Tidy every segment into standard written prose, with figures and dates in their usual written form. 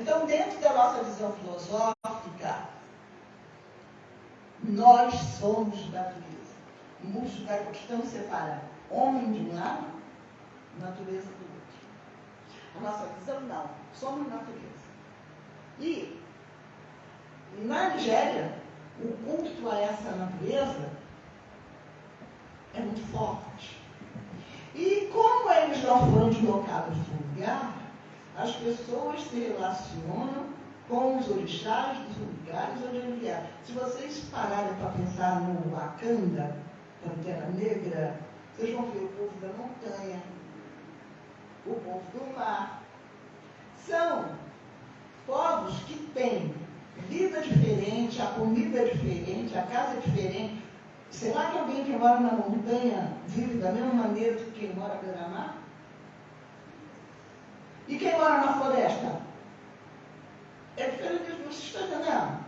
Então, dentro da nossa visão filosófica, nós somos natureza. O mundo judaico-cristão separa homem de um lado, natureza do outro. A nossa visão não, somos natureza. E na Nigéria, o culto a essa natureza é muito forte. E como eles não foram deslocados do lugar, as pessoas se relacionam com os orixás dos lugares onde eles vieram. Se vocês pararem para pensar no Wakanda, Pantera Negra, vocês vão ver o povo da montanha, o povo do mar. São povos que têm vida diferente, a comida é diferente, a casa é diferente. Será que alguém que mora na montanha vive da mesma maneira que quem mora à beira-mar? E quem mora na floresta? É diferente, você está entendendo?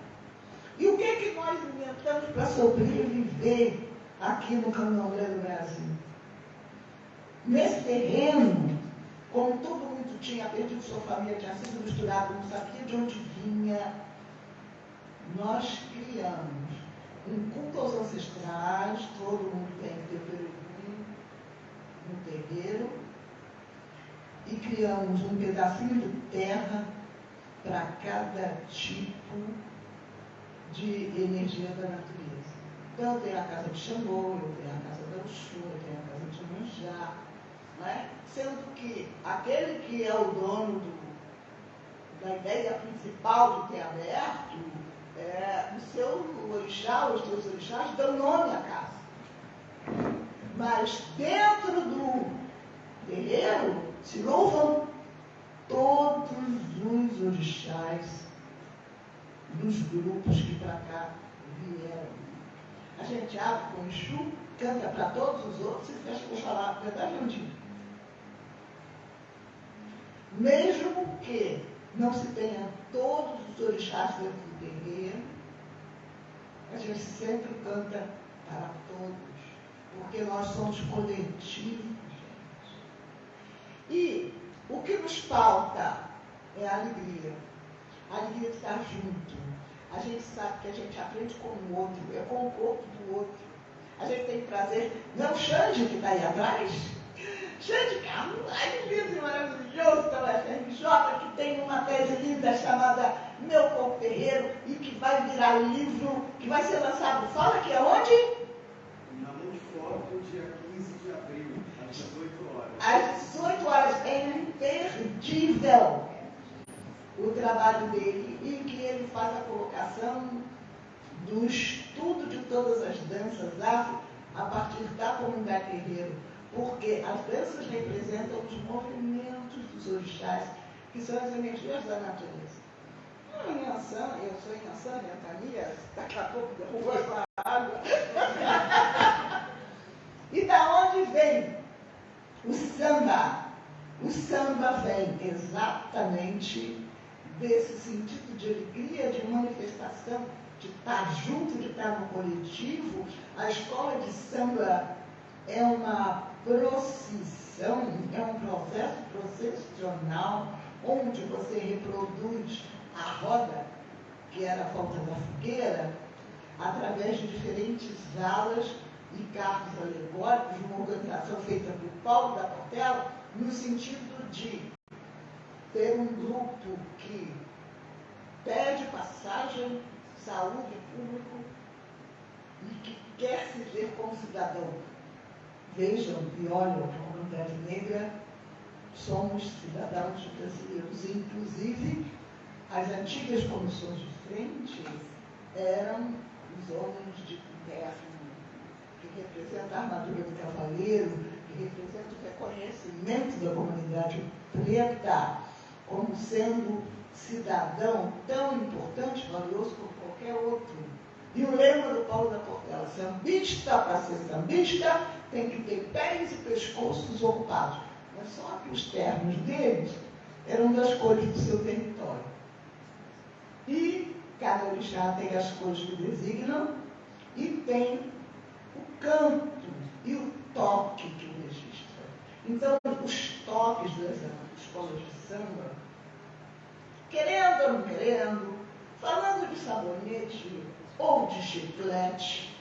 E o que é que nós inventamos para sobreviver aqui no Candomblé do Brasil? Nesse terreno, como todo mundo tinha perdido sua família, tinha sido misturado, não sabia de onde vinha, nós criamos um culto aos ancestrais, todo mundo tem que ter peregrino no terreiro, e criamos um pedacinho de terra para cada tipo de energia da natureza. Então, eu tenho a casa de Xangô, eu tenho a casa da Oxum, eu tenho a casa de Manjá, não é? Sendo que aquele que é o dono da ideia principal de ter aberto, o seu orixá, os seus orixás dão nome à casa. Mas dentro do terreiro se louvam todos os orixás dos grupos que para cá vieram. A gente abre com o Exu, canta para todos os outros e fecha com o Xalá. Verdade ou mentira? Mesmo que não se tenha todos os orixás dentro do terreiro, a gente sempre canta para todos, porque nós somos coletivos, gente. E o que nos falta é a alegria. A alegria de estar junto. A gente sabe que a gente aprende com o outro, é com o corpo do outro. A gente tem prazer. Não é o Xande que está aí atrás? Xande Carvalho, lindo e maravilhoso da UFRJ, que tem uma tese linda chamada Meu Corpo Terreiro e que vai virar livro, que vai ser lançado. Fala que é onde? Na Mão de Foto, dia 15 de abril, às 18 horas. Às 18 horas. É imperdível o trabalho dele, e que ele faz a colocação do estudo de todas as danças afro a partir da comunidade terreiro, porque as danças representam os movimentos dos orixás, que são as energias da natureza. Eu sou Inhaçã, Tania, daqui a pouco derrubou com a água. E da onde vem o samba? O samba vem exatamente desse sentido de alegria, de manifestação, de estar junto, de estar no coletivo. A escola de samba é uma procissão, é um processo processional, onde você reproduz a roda, que era a volta da fogueira, através de diferentes alas e carros alegóricos, uma organização feita por Paulo da Portela, no sentido de ter um grupo que pede passagem, saúde público e que quer se ver como cidadão. Vejam e olham para a comunidade negra, somos cidadãos brasileiros. Inclusive, as antigas comissões de frente eram os homens de terno, que representam a armadura do cavaleiro, que representam o reconhecimento da comunidade preta como sendo cidadão tão importante, valioso como qualquer outro. E o lema do Paulo da Portela: sambista, para ser sambista, tem que ter pés e pescoços ocupados. Mas só que os ternos deles eram das cores do seu território. E cada orixá tem as cores que designam e tem o canto e o toque que o registra. Então, os toques das escolas de samba, querendo queirando, querendo, falando de sabonete ou de chiclete.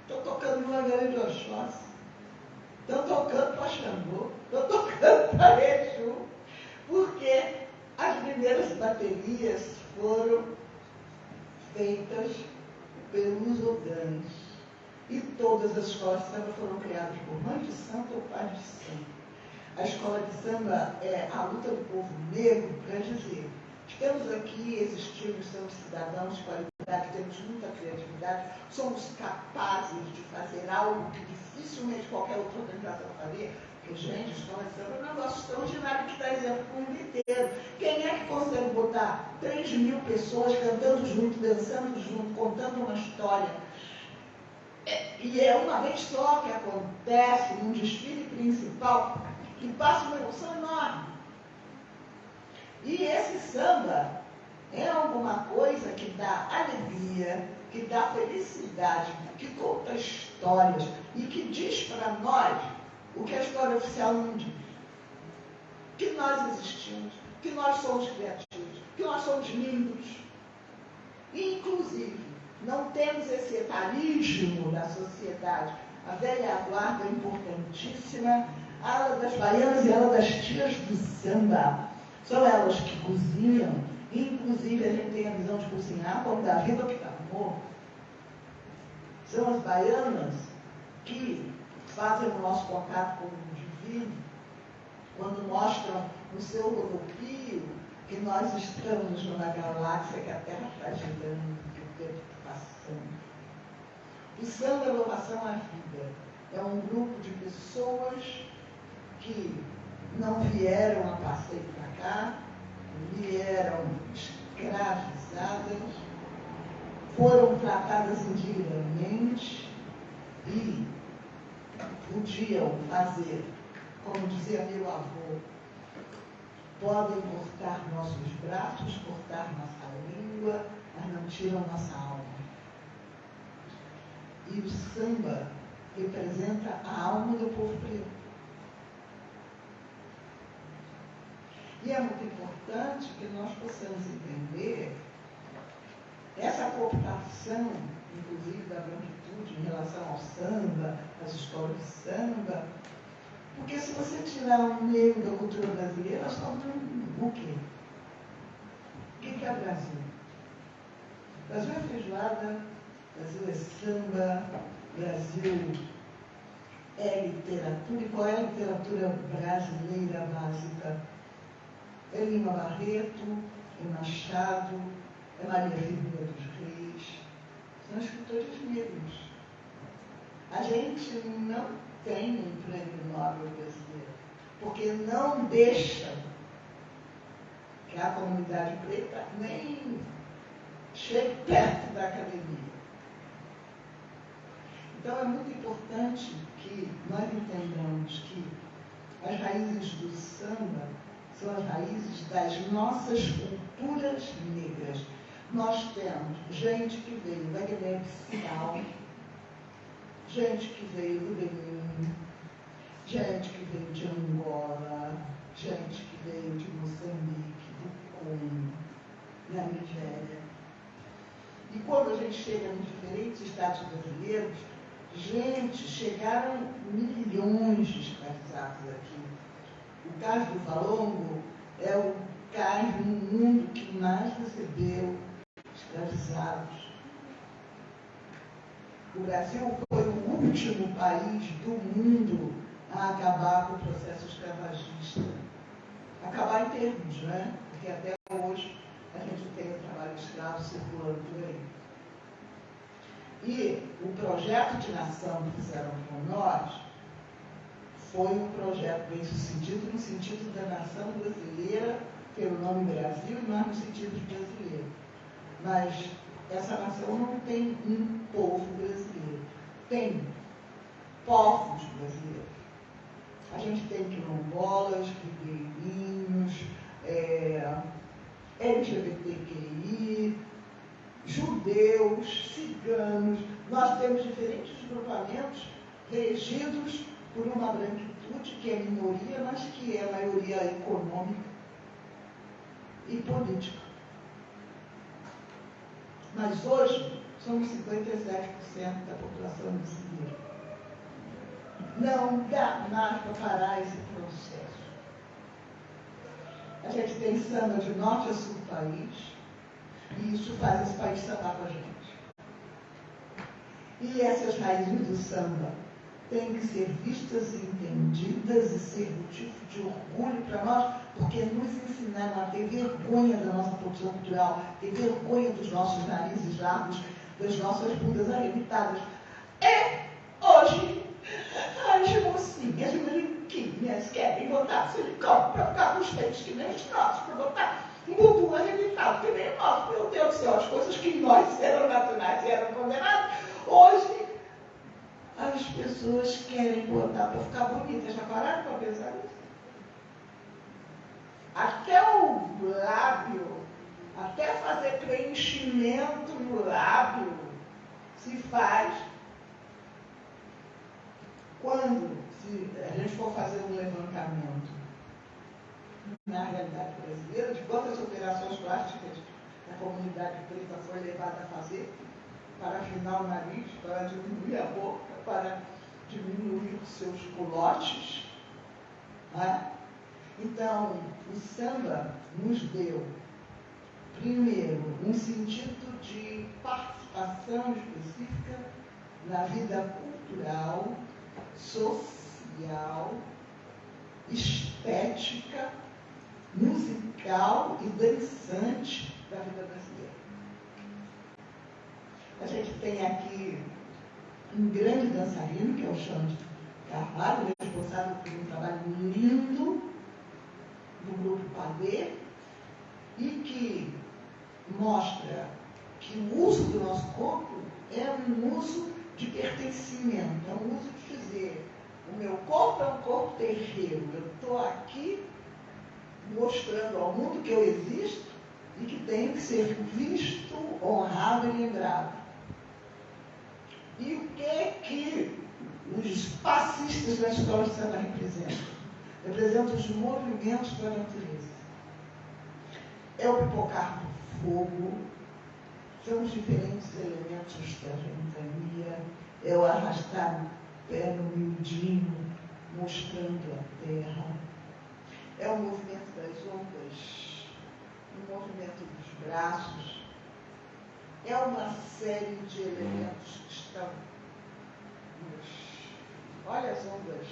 Estou tocando Margarida de Oxóssi, estou tocando para Xangô, estou tocando para Exu, porque as primeiras baterias foram feitas pelos Oganes. E todas as escolas de samba foram criadas por mães de santo ou pais de santo. A escola de samba é a luta do povo negro para dizer: estamos aqui, existimos, somos cidadãos de qualidade, temos muita criatividade, somos capazes de fazer algo que dificilmente qualquer outra organização faria. Porque, gente, a escola de samba é um negócio extraordinário que dá exemplo para o mundo inteiro. Quem é que consegue botar 3.000 pessoas cantando junto, dançando junto, contando uma história? E é uma vez só que acontece num desfile principal e passa uma emoção enorme. E esse samba é alguma coisa que dá alegria, que dá felicidade, que conta histórias e que diz para nós o que a história oficial não diz. Que nós existimos, que nós somos criativos, que nós somos lindos. E, inclusive, não temos esse etarismo da sociedade. A velha guarda é importantíssima, a ala das baianas e a ala das tias do samba. São elas que cozinham, e, inclusive, a gente tem a visão de cozinhar quando dá vida ou que está morto. São as baianas que fazem o nosso contato com o divino, quando mostram no seu rodopio que nós estamos numa galáxia, que a Terra está girando, que o tempo está passando. O samba é louvação à vida. É um grupo de pessoas que não vieram a passeio para cá, vieram escravizadas, foram tratadas indignamente e podiam fazer, como dizia meu avô, podem cortar nossos braços, cortar nossa língua, mas não tiram nossa alma. E o samba representa a alma do povo preto. E é muito importante que nós possamos entender essa cooptação, inclusive da branquitude, em relação ao samba, às escolas de samba, porque se você tirar um negro da cultura brasileira, nós estamos no quê? O que é Brasil? Brasil é feijoada, Brasil é samba, Brasil é literatura. E qual é a literatura brasileira básica? É Lima Barreto, é Machado, é Maria Firmina dos Reis. São escritores negros. A gente não tem um prêmio Nobel brasileiro, porque não deixa que a comunidade preta nem chegue perto da academia. Então é muito importante que nós entendamos que as raízes do samba são as raízes das nossas culturas negras. Nós temos gente que veio da Guiné-Bissau, gente que veio do Benin, gente que veio de Angola, gente que veio de Moçambique, do Congo, da Nigéria. E quando a gente chega em diferentes estados brasileiros, chegaram milhões de escravizados aqui. O cais do Valongo é o cais no mundo que mais recebeu escravizados. O Brasil foi o último país do mundo a acabar com o processo escravagista. Acabar em termos, né? Porque até hoje a gente tem o trabalho escravo circulando por aí. E o projeto de nação que fizeram com nós foi um projeto bem sucedido no sentido da nação brasileira, pelo nome Brasil, e nós no sentido de brasileiro. Mas essa nação não tem um povo brasileiro, tem povos brasileiros. A gente tem quilombolas, ribeirinhos, LGBTQI, judeus, ciganos. Nós temos diferentes grupamentos regidos por uma branquitude que é minoria, mas que é maioria econômica e política. Mas hoje somos 57% da população brasileira. Não dá mais para parar esse processo. A gente tem samba de norte a sul do país, e isso faz esse país sambar com a gente. E essas raízes do samba têm que ser vistas e entendidas e ser motivo de orgulho para nós, porque nos ensinaram a ter vergonha da nossa produção cultural, ter vergonha dos nossos narizes largos, das nossas bundas arrebitadas. Hoje, as mocinhas branquinhas querem botar silicone para ficar com os peitos que nem os nossos, para botar um bumbum arrebitado que nem o nosso. Meu Deus do céu, as coisas que em nós eram naturais e eram condenadas, hoje as pessoas querem botar para ficar bonitas. Já pararam para pensar nisso? Até o lábio, até fazer preenchimento no lábio, se faz quando a gente for fazer um levantamento na realidade brasileira de quantas operações plásticas a comunidade preta foi levada a fazer para afinar o nariz, para diminuir a boca, para diminuir os seus culotes. Né? Então, o samba nos deu, primeiro, um sentido de participação específica na vida cultural, social, estética, musical e dançante da vida brasileira. A gente tem aqui um grande dançarino, que é o Xande Carvalho, responsável por um trabalho lindo do grupo Padê, e que mostra que o uso do nosso corpo é um uso de pertencimento, é um uso de dizer: o meu corpo é um corpo terreno, eu estou aqui mostrando ao mundo que eu existo e que tenho que ser visto, honrado e lembrado. E o que os passistas da escola de samba representam? Representam os movimentos da natureza. É o pipocar do fogo, são os diferentes elementos da ventania, é o arrastar o pé no miudinho, mostrando a terra. É o movimento das ondas, o movimento dos braços. É uma série de elementos que estão olha as ondas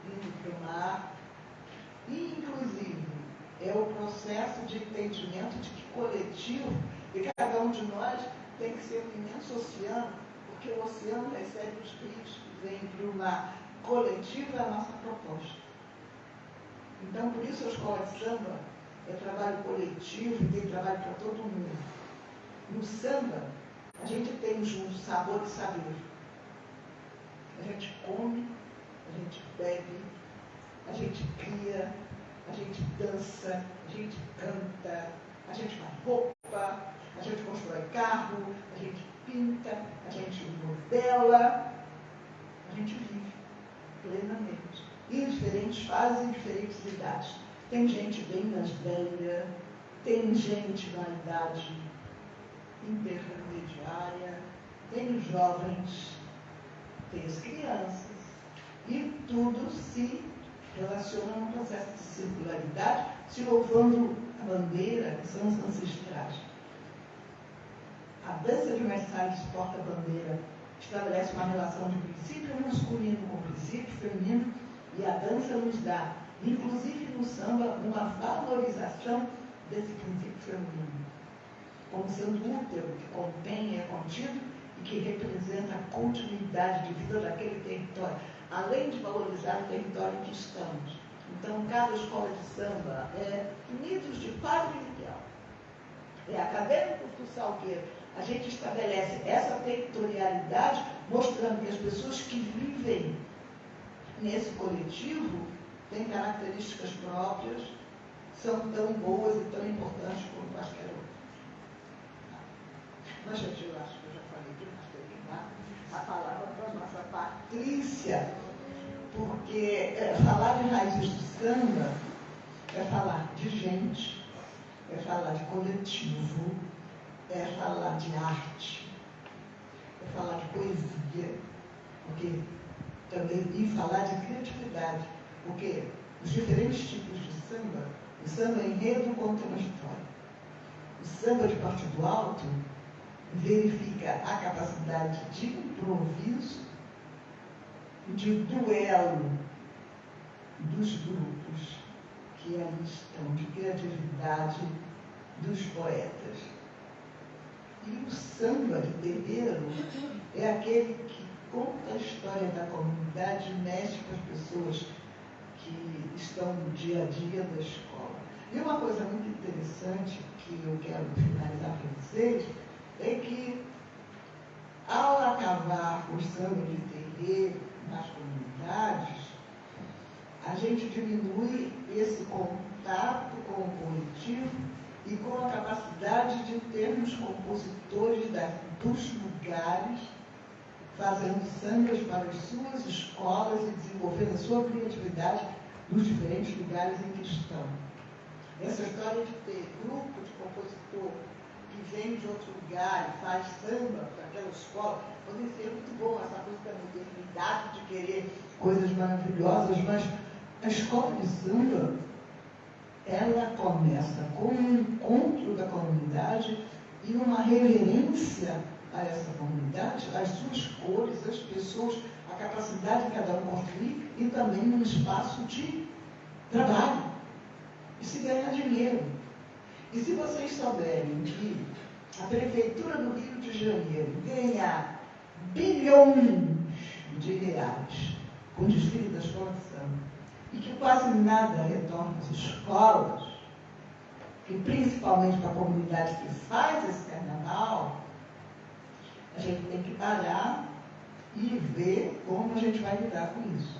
indo para o mar. E, inclusive, é o processo de entendimento de que coletivo, e cada um de nós tem que ser um imenso oceano, porque o oceano recebe os rios que vêm para o mar. Coletivo é a nossa proposta. Então, por isso a escola de samba é trabalho coletivo e tem trabalho para todo mundo. No samba, a gente tem um sabor e saber. A gente come, a gente bebe, a gente cria, a gente dança, a gente canta, a gente faz roupa, a gente constrói carro, a gente pinta, a gente modela, a gente vive plenamente. Em diferentes fases, em diferentes idades. Tem gente bem mais velha, tem gente na idade intermediária, tem os jovens, tem as crianças, e tudo se relaciona num processo de circularidade, se louvando a bandeira, que são os ancestrais. A dança de Messalles porta-bandeira estabelece uma relação de princípio masculino com princípio feminino, e a dança nos dá, inclusive no samba, uma valorização desse princípio feminino, como sendo útero que contém e é contido e que representa a continuidade de vida daquele território, além de valorizar o território em que estamos. Então, cada escola de samba é unidos de padre ideal. É acadêmico do Salgueiro. A gente estabelece essa territorialidade, mostrando que as pessoas que vivem nesse coletivo têm características próprias, são tão boas e tão importantes como quaisquer outras. Mas, gente, eu acho que eu já falei demais, tem que dar a palavra para a nossa Patrícia, porque falar de raízes do samba é falar de gente, é falar de coletivo, é falar de arte, é falar de poesia, porque também, e falar de criatividade, porque os diferentes tipos de samba, o samba enredo conta uma história. O samba de partido alto verifica a capacidade de improviso, de duelo dos grupos que ali estão, de criatividade dos poetas. E o samba de terreiro é aquele que conta a história da comunidade e mexe com as pessoas que estão no dia a dia da escola. E uma coisa muito interessante que eu quero finalizar para vocês é que, ao acabar com o samba de terreiro nas comunidades, a gente diminui esse contato com o coletivo e com a capacidade de termos compositores dos lugares fazendo sambas para as suas escolas e desenvolvendo a sua criatividade nos diferentes lugares em que estão. Essa história de ter grupo de compositor que vem de outro lugar e faz samba para aquela escola, pode ser muito bom essa coisa da modernidade de querer coisas maravilhosas, mas a escola de samba, ela começa com um encontro da comunidade e uma reverência a essa comunidade, as suas cores, as pessoas, a capacidade de cada um construir e também um espaço de trabalho. E se ganhar dinheiro. E se vocês souberem que a Prefeitura do Rio de Janeiro ganhar bilhões de reais com o desfile da escola de samba e que quase nada retorna às escolas, e principalmente para a comunidade que faz esse carnaval, a gente tem que parar e ver como a gente vai lidar com isso.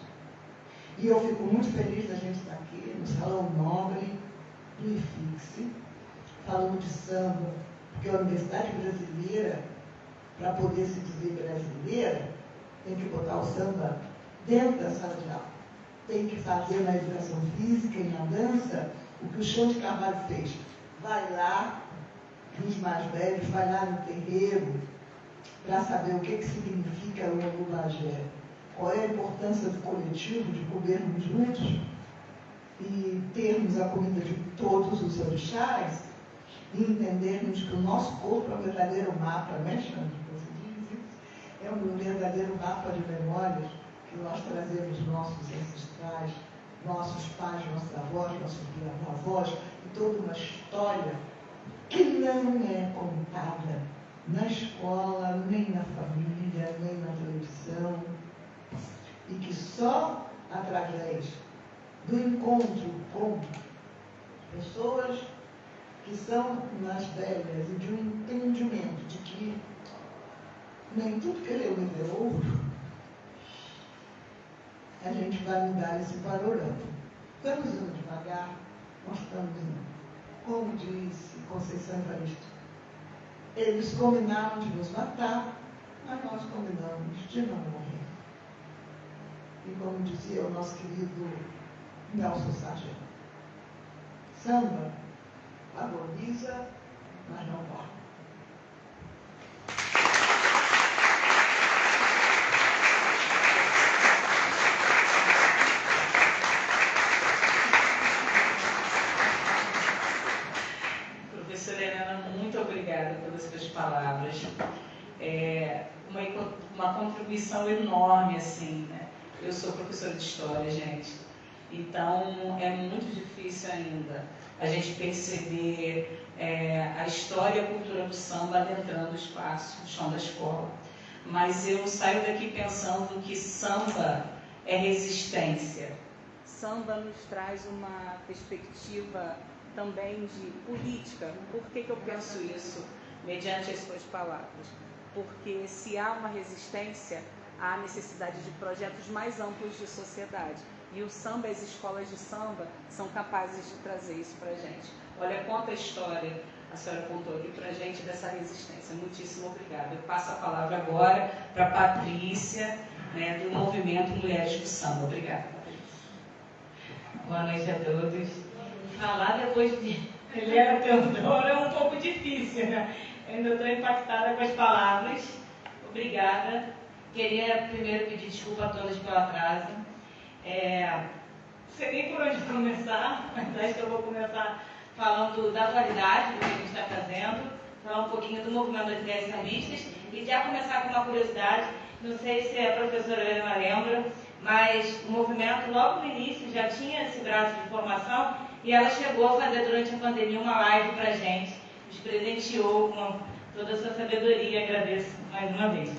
E eu fico muito feliz da gente estar aqui no Salão Nobre do IFIX, falando de samba, porque a Universidade Brasileira, para poder se dizer brasileira, tem que botar o samba dentro da sala de aula. Tem que fazer na educação física e na dança o que o Chão de Carvalho fez. Vai lá, os mais velhos, vai lá no terreiro, para saber o que significa o Ogubagé, qual é a importância do coletivo, de comermos juntos e termos a comida de todos os orixás e entendermos que o nosso corpo é um verdadeiro mapa, né, Xande? Você diz isso? É um verdadeiro mapa de memórias que nós trazemos nossos ancestrais, nossos pais, nossos avós, nossos avós, e toda uma história que não é contada na escola, nem na família, nem na televisão, e que só através do encontro com pessoas que são mais velhas e de um entendimento de que nem tudo que eu me deu ouro, a gente vai mudar esse panorama. Estamos indo devagar, nós estamos indo. Como disse Conceição Evaristo, eles combinaram de nos matar, mas nós combinamos de não morrer. E como dizia o nosso querido Nelson Sargento, samba agoniza, mas não morre. Professora Helena, muito obrigada pelas suas palavras. É uma contribuição enorme, assim, né? Eu sou professora de História, gente, então é muito difícil ainda a gente perceber a história e a cultura do samba adentrando o espaço, o chão da escola. Mas eu saio daqui pensando que samba é resistência. Samba nos traz uma perspectiva também de política. Por que eu penso isso, mediante as suas palavras? Porque se há uma resistência, há necessidade de projetos mais amplos de sociedade. E o samba, as escolas de samba, são capazes de trazer isso para a gente. Olha quanta história a senhora contou aqui para a gente dessa resistência. Muitíssimo obrigada. Eu passo a palavra agora para a Patrícia, né, do Movimento Mulheres do Samba. Obrigada, Patrícia. Boa noite a todos. Falar depois de Helena Teodoro é um pouco difícil, né? Eu ainda estou impactada com as palavras. Obrigada. Queria primeiro pedir desculpa a todos pelo atraso. Não sei nem por onde começar, mas acho que eu vou começar falando da atualidade do que a gente está fazendo, falar um pouquinho do movimento das mulheres sambistas e já começar com uma curiosidade. Não sei se a professora Helena lembra, mas o movimento logo no início já tinha esse braço de formação e ela chegou a fazer durante a pandemia uma live para a gente, nos presenteou com toda a sua sabedoria, agradeço mais uma vez.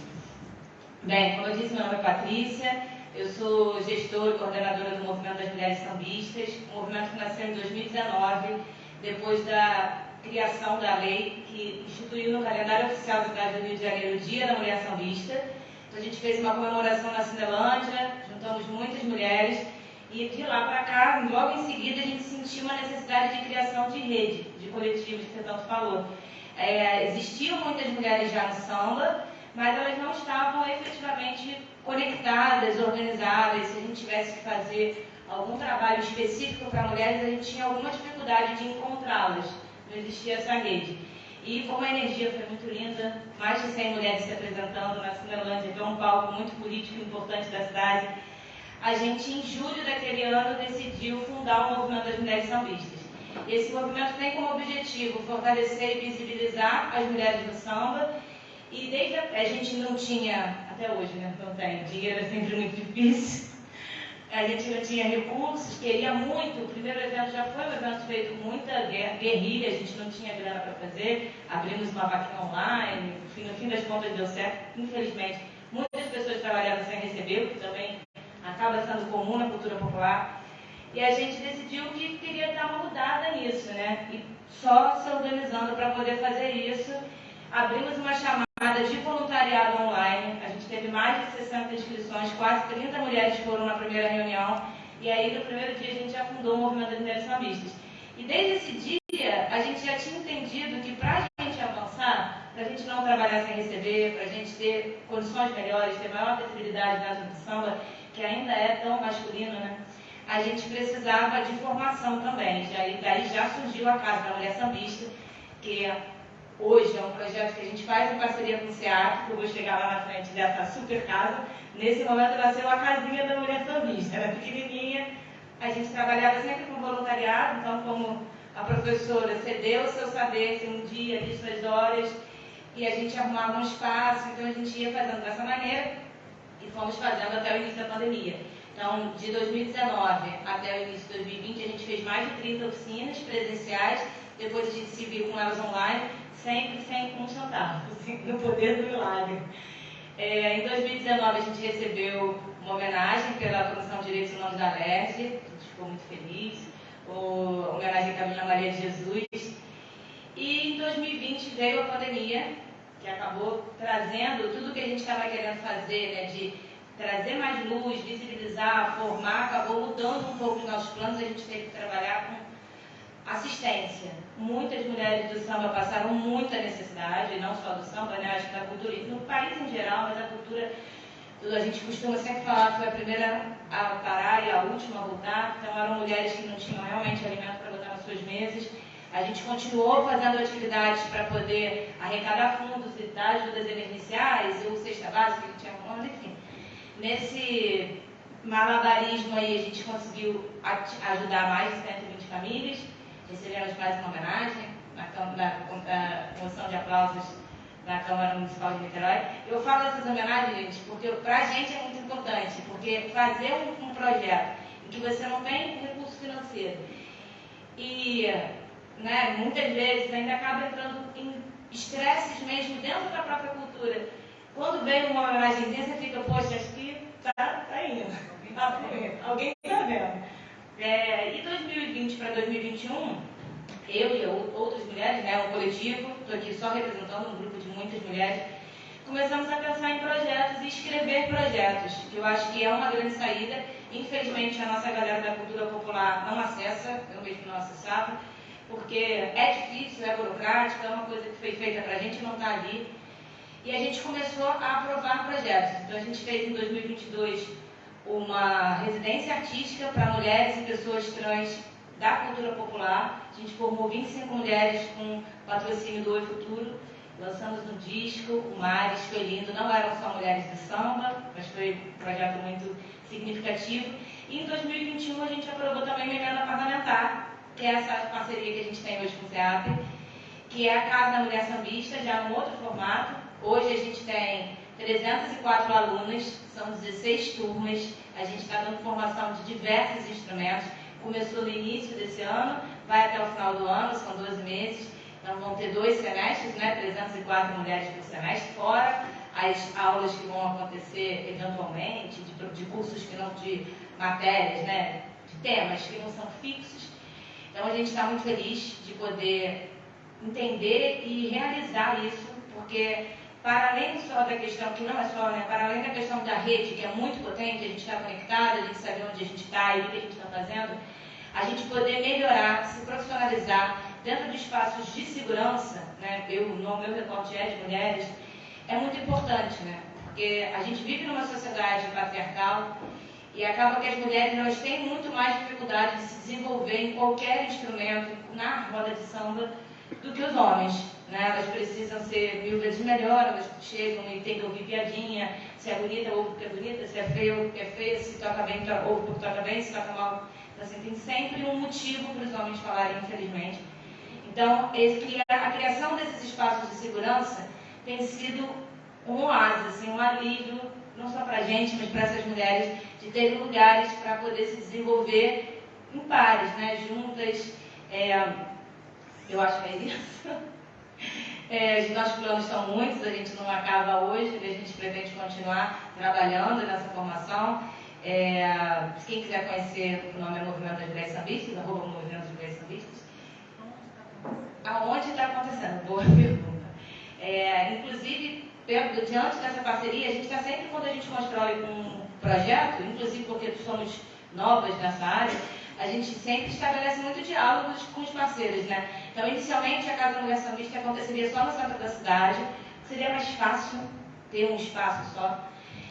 Bem, como eu disse, meu nome é Patrícia, eu sou gestora e coordenadora do Movimento das Mulheres Sambistas, um movimento que nasceu em 2019, depois da criação da lei que instituiu no calendário oficial da cidade do Rio de Janeiro o Dia da Mulher Sambista. Então a gente fez uma comemoração na Cinelândia, juntamos muitas mulheres e de lá para cá, logo em seguida, a gente sentiu uma necessidade de criação de rede, de coletivos que você tanto falou. Existiam muitas mulheres já no samba, mas elas não estavam efetivamente conectadas, organizadas. Se a gente tivesse que fazer algum trabalho específico para mulheres, a gente tinha alguma dificuldade de encontrá-las. Não existia essa rede. E como a energia foi muito linda, mais de 100 mulheres se apresentando na Cinelândia, que é um palco muito político e importante da cidade, a gente, em julho daquele ano, decidiu fundar o Movimento das Mulheres Sambistas. Esse movimento tem como objetivo fortalecer e visibilizar as mulheres do samba. E desde a gente não tinha, até hoje, né, não tem, dinheiro é sempre muito difícil, a gente não tinha recursos, queria muito, o primeiro evento já foi um evento feito com muita guerrilha, a gente não tinha grana para fazer, abrimos uma vaquinha online, no fim das contas deu certo, infelizmente, muitas pessoas trabalharam sem receber, o que também acaba sendo comum na cultura popular, e a gente decidiu que queria dar uma mudada nisso, né, e só se organizando para poder fazer isso, abrimos uma chamada de voluntariado online, a gente teve mais de 60 inscrições, quase 30 mulheres foram na primeira reunião, e aí no primeiro dia a gente já fundou o Movimento das Mulheres Sambistas. E desde esse dia, a gente já tinha entendido que para a gente avançar, para a gente não trabalhar sem receber, para a gente ter condições melhores, ter maior acessibilidade dentro do samba, que ainda é tão masculino, né? A gente precisava de formação também. Daí já surgiu a Casa da Mulher Sambista, que hoje é um projeto que a gente faz em parceria com o SEAP, que eu vou chegar lá na frente dessa super casa. Nesse momento ela nasceu a Casinha da Mulher Sambista, era pequenininha, a gente trabalhava sempre com voluntariado, então como a professora cedeu o seu saber, tem um dia ali, suas horas, e a gente arrumava um espaço, então a gente ia fazendo dessa maneira e fomos fazendo até o início da pandemia. Então, de 2019 até o início de 2020, a gente fez mais de 30 oficinas presenciais, depois a gente se viu com elas online, sempre sem um centavo, no poder do milagre. Em 2019 a gente recebeu uma homenagem pela Comissão de Direitos Humanos da LERJ, a gente ficou muito feliz, uma homenagem à Camila Maria de Jesus. E em 2020 veio a pandemia, que acabou trazendo tudo o que a gente estava querendo fazer, né, de trazer mais luz, visibilizar, formar, acabou mudando um pouco os nossos planos, a gente teve que trabalhar com assistência. Muitas mulheres do samba passaram muita necessidade, não só do samba, né? Acho que da cultura, no país em geral, mas a cultura, a gente costuma sempre falar que foi a primeira a parar e a última a voltar, então eram mulheres que não tinham realmente alimento para botar nas suas mesas. A gente continuou fazendo atividades para poder arrecadar fundos e dar ajudas emergenciais, ou cesta básica, que a gente tinha falado, enfim. Nesse malabarismo aí, a gente conseguiu ajudar mais de 120 famílias, recebemos mais uma homenagem na moção de aplausos da Câmara Municipal de Niterói. Eu falo dessas homenagens, gente, porque para a gente é muito importante, porque fazer um projeto em que você não tem recurso financeiro e, né, muitas vezes ainda acaba entrando em estresses mesmo dentro da própria cultura. Quando vem uma homenagenzinha, você fica, poxa, acho que tá indo, alguém está vendo. E 2020 para 2021, eu e outras mulheres, né, um coletivo, estou aqui só representando um grupo de muitas mulheres, começamos a pensar em projetos e escrever projetos, que eu acho que é uma grande saída. Infelizmente, a nossa galera da cultura popular não acessa, eu mesmo não acessava, porque é difícil, é burocrático, é uma coisa que foi feita para a gente não está ali. E a gente começou a aprovar projetos. Então, a gente fez em 2022 uma residência artística para mulheres e pessoas trans da cultura popular. A gente formou 25 mulheres com patrocínio do Oi Futuro. lançamos um disco, o Mares, foi lindo, não eram só mulheres do samba, mas foi um projeto muito significativo. E em 2021 a gente aprovou também uma emenda parlamentar, que é essa parceria que a gente tem hoje com o SEAP, que é a Casa da Mulher Sambista, já num outro formato. Hoje a gente tem 304 alunas, são 16 turmas, a gente está dando formação de diversos instrumentos. Começou no início desse ano, vai até o final do ano, são 12 meses. Então vão ter 2 semestres, né? 304 mulheres por semestre, fora as aulas que vão acontecer eventualmente, de cursos que não, de matérias, né? De temas que não são fixos. Então a gente está muito feliz de poder entender e realizar isso, porque para além só da questão, que não é só, né? Para além da questão da rede, que é muito potente, a gente está conectado, a gente sabe onde a gente está e o que a gente está fazendo, a gente poder melhorar, se profissionalizar dentro de espaços de segurança, né? No meu recorte de mulheres, é muito importante, né? Porque a gente vive numa sociedade patriarcal e acaba que as mulheres elas têm muito mais dificuldade de se desenvolver em qualquer instrumento, na roda de samba, do que os homens, né? Elas precisam ser 1000 vezes melhor, elas chegam e tem que ouvir piadinha, se é bonita, ouve porque é bonita, se é feia, ouve porque é feia, se toca bem, ouve porque toca bem, se toca mal. Então, assim, tem sempre um motivo para os homens falarem, infelizmente. Então, a criação desses espaços de segurança tem sido um oásis, assim, um alívio, não só para a gente, mas para essas mulheres, de terem lugares para poder se desenvolver em pares, né? Juntas. Eu acho que é isso. Os nossos planos são muitos, a gente não acaba hoje, a gente pretende continuar trabalhando nessa formação. Quem quiser conhecer, o nome é Movimento das Mulheres Sambistas, @ Movimento das Mulheres Sambistas. Aonde está acontecendo? Boa pergunta. Inclusive, diante dessa parceria, a gente está sempre, quando a gente constrói um projeto, inclusive porque somos novas nessa área, a gente sempre estabelece muito diálogos com os parceiros, né? Então, inicialmente, a Casa da Mulher Sambista aconteceria só no centro da cidade, seria mais fácil ter um espaço só.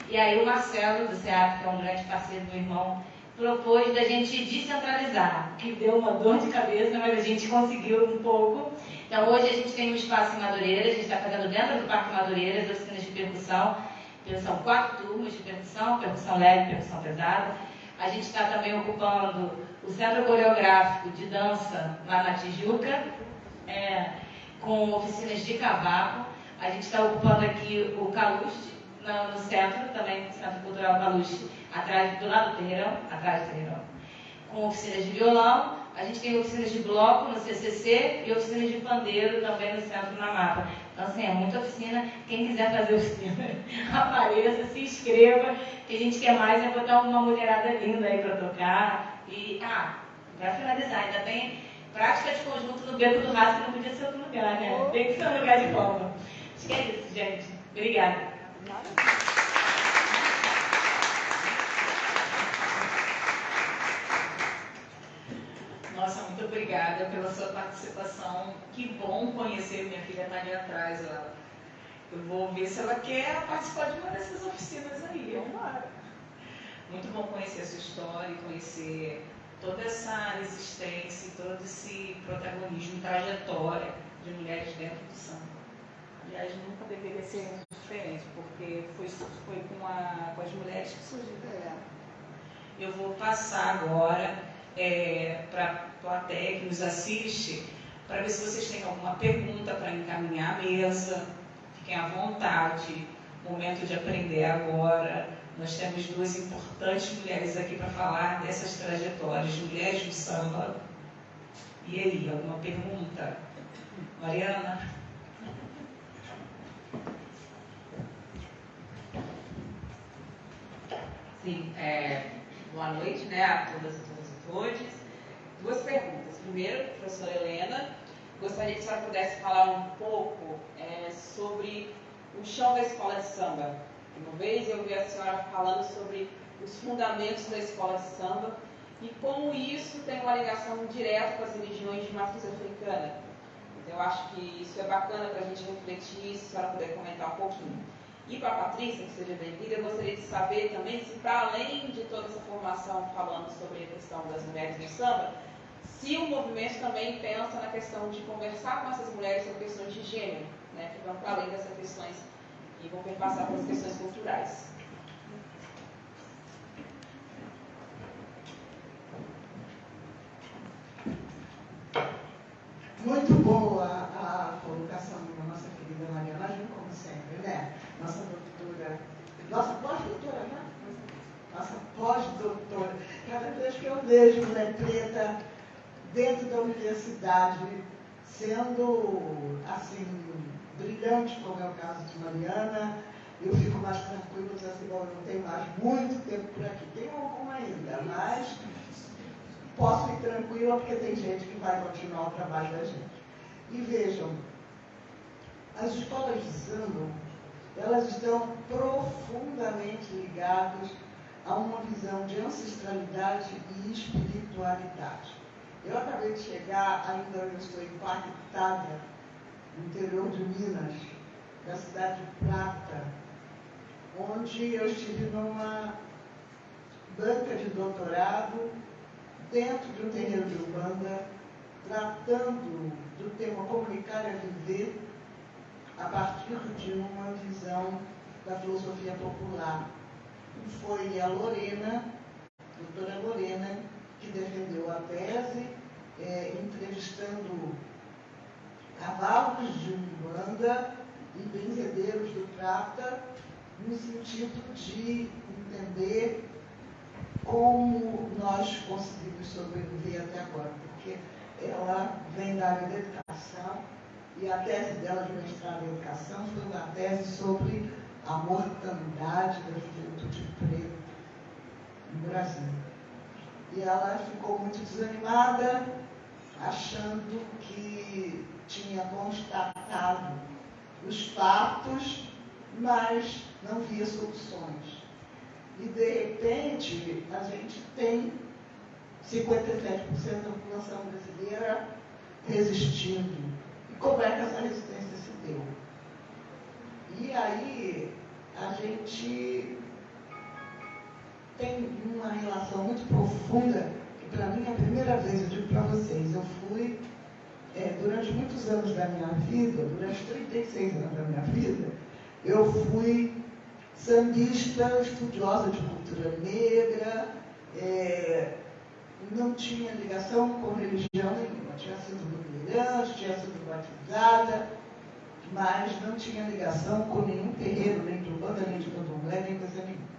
E aí o Marcelo, do SEAP, que é um grande parceiro do meu irmão, propôs da gente descentralizar, que deu uma dor de cabeça, mas a gente conseguiu um pouco. Então, hoje a gente tem um espaço em Madureira, a gente está fazendo dentro do Parque Madureira as oficinas de percussão. São 4 turmas de percussão, percussão leve, percussão pesada. A gente está também ocupando o Centro Coreográfico de Dança lá na Tijuca, com oficinas de cavaco. A gente está ocupando aqui o Caluste, no centro, também o Centro Cultural Caluste, do lado do Terreirão, atrás do Terreirão, com oficinas de violão. A gente tem oficinas de bloco no CCC e oficinas de pandeiro também no centro, na Mapa. Então, assim, é muita oficina. Quem quiser fazer oficina, apareça, se inscreva, que a gente quer mais é botar uma mulherada linda aí para tocar. E, para finalizar, ainda tem prática de conjunto no Beco do Rato, que não podia ser outro lugar, né? Tem que ser um lugar de forma. Acho que é isso, gente. Obrigada. Nossa, muito obrigada pela sua participação. Que bom conhecer, minha filha está ali atrás. Eu vou ver se ela quer participar de uma dessas oficinas aí. Vambora. Muito bom conhecer a sua história, conhecer toda essa resistência, todo esse protagonismo, trajetória de mulheres dentro do samba. Aliás, nunca deveria ser diferente, porque foi com as mulheres que surgiu a ideia. Eu vou passar agora para a plateia que nos assiste, para ver se vocês têm alguma pergunta para encaminhar à mesa. Fiquem à vontade, momento de aprender agora. Nós temos 2 importantes mulheres aqui para falar dessas trajetórias, mulheres do samba. E aí, alguma pergunta? Mariana? Sim, boa noite, né, a todas e todos. 2 perguntas. Primeiro, professora Helena, gostaria que a senhora pudesse falar um pouco sobre o chão da escola de samba. Uma vez eu vi a senhora falando sobre os fundamentos da escola de samba e como isso tem uma ligação direta com as religiões de matriz africana. Então, eu acho que isso é bacana para a gente refletir, se a senhora puder comentar um pouquinho. E para a Patrícia, que seja bem-vinda, eu gostaria de saber também se, para além de toda essa formação falando sobre a questão das mulheres no samba, se o movimento também pensa na questão de conversar com essas mulheres sobre questões de gênero. né, que vão para além dessas questões e vão perpassar pelas questões culturais. Muito boa a colocação da nossa querida Mariana Gil, como sempre, né? Nossa doutora, nossa pós-doutora, né? Nossa pós-doutora. Cada vez que eu vejo mulher preta dentro da universidade, sendo, assim, brilhante, como é o caso de Mariana, eu fico mais tranquila, assim, bom, eu não tenho mais muito tempo por aqui. Tenho alguma ainda, mas posso ir tranquila, porque tem gente que vai continuar o trabalho da gente. E vejam, as escolas de samba, elas estão profundamente ligadas a uma visão de ancestralidade e espiritualidade. Eu acabei de chegar, ainda eu estou impactada, no interior de Minas, da cidade de Prata, onde eu estive numa banca de doutorado, dentro de um terreiro de Umbanda, tratando do tema comunicar é viver, a partir de uma visão da filosofia popular. E foi a Lorena, a doutora Lorena, que defendeu a tese, entrevistando cavalos de Umbanda e benzedeiros do Prata, no sentido de entender como nós conseguimos sobreviver até agora, porque ela vem da área da educação e a tese dela de mestrado em educação foi uma tese sobre a mortandade da juventude preta no Brasil. E ela ficou muito desanimada, achando que tinha constatado os fatos, mas não via soluções. E, de repente, a gente tem 57% da população brasileira resistindo. E como é que essa resistência se deu? E aí, a gente tem uma relação muito profunda, que para mim é a primeira vez, eu digo para vocês, eu fui, durante muitos anos da minha vida, durante 36 anos da minha vida, eu fui sambista, estudiosa de cultura negra, não tinha ligação com religião nenhuma, tinha sido migrante, tinha sido batizada, mas não tinha ligação com nenhum terreiro, nem de Umbanda, nem de Candomblé, nem coisa nenhuma.